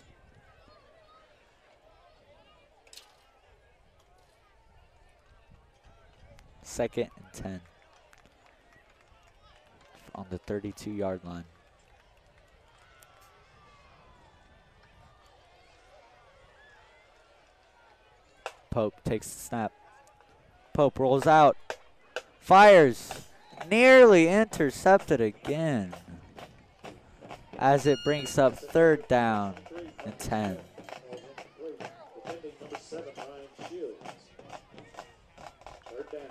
Second and 10 on the 32-yard line. Pope takes the snap. Pope rolls out. Fires. Nearly intercepted again. As it brings up third down and 10. Defending number 7, Ryan Shields. Third down.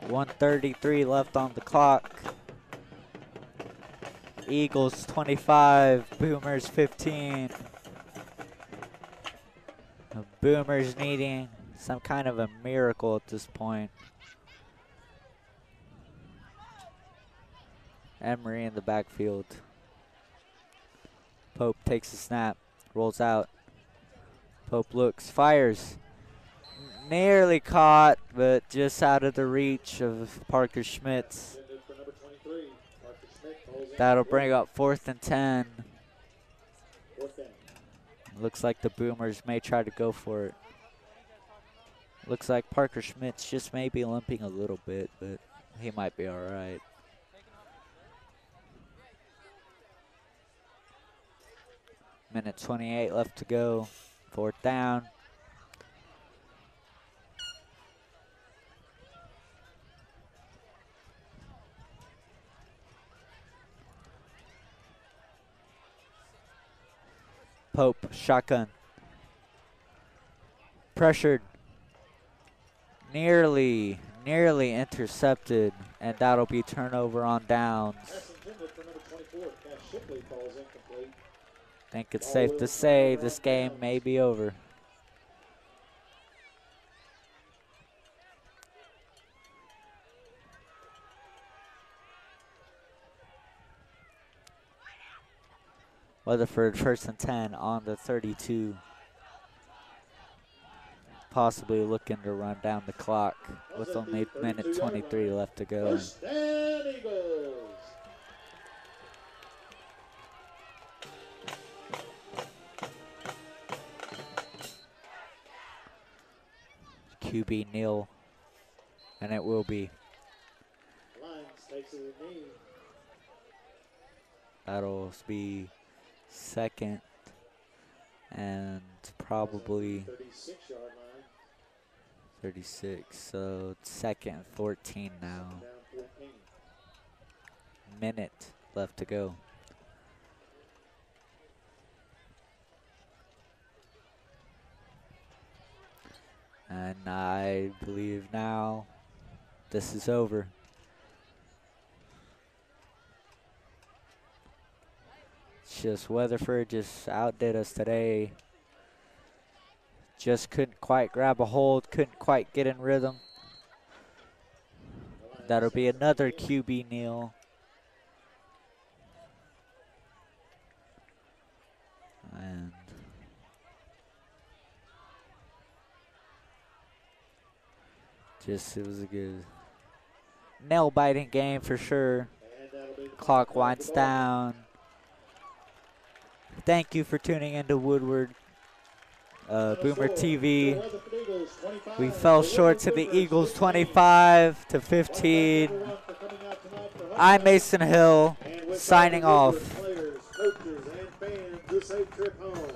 1:33 left on the clock. Eagles 25, Boomers 15. The Boomers needing some kind of a miracle at this point. Emery in the backfield. Pope takes the snap, rolls out. Pope looks, fires. Nearly caught, but just out of the reach of Parker Schmitz. That'll bring up 4th and 10. Looks like the Boomers may try to go for it. Looks like Parker Schmitz just may be limping a little bit, but he might be all right. Minute 28 left to go. 4th down. Pope, shotgun. Pressured. Nearly intercepted, and that'll be turnover on downs. That's intended for number 24, Cash Shipley, falls incomplete. Think it's safe to say this game may be over. Weatherford 1st and 10 on the 32. Possibly looking to run down the clock with only minute 23 left to go. First down, Eagles. QB kneel, and it will be. Lions takes it a knee. That'll be 2nd and probably 36-yard line. 36, so 2nd and 14 now. Down 14. Minute left to go. And I believe now this is over. It's just Weatherford just outdid us today. Just couldn't quite grab a hold, couldn't quite get in rhythm. That'll be another QB kneel. And just, it was a good nail-biting game for sure. Clock winds down. Thank you for tuning into Woodward. Boomer TV. Weatherford Eagles 25. We fell short to the Eagles 25 to 15. I'm Mason Hill, signing off. Players, coaches, and fans, a safe trip home.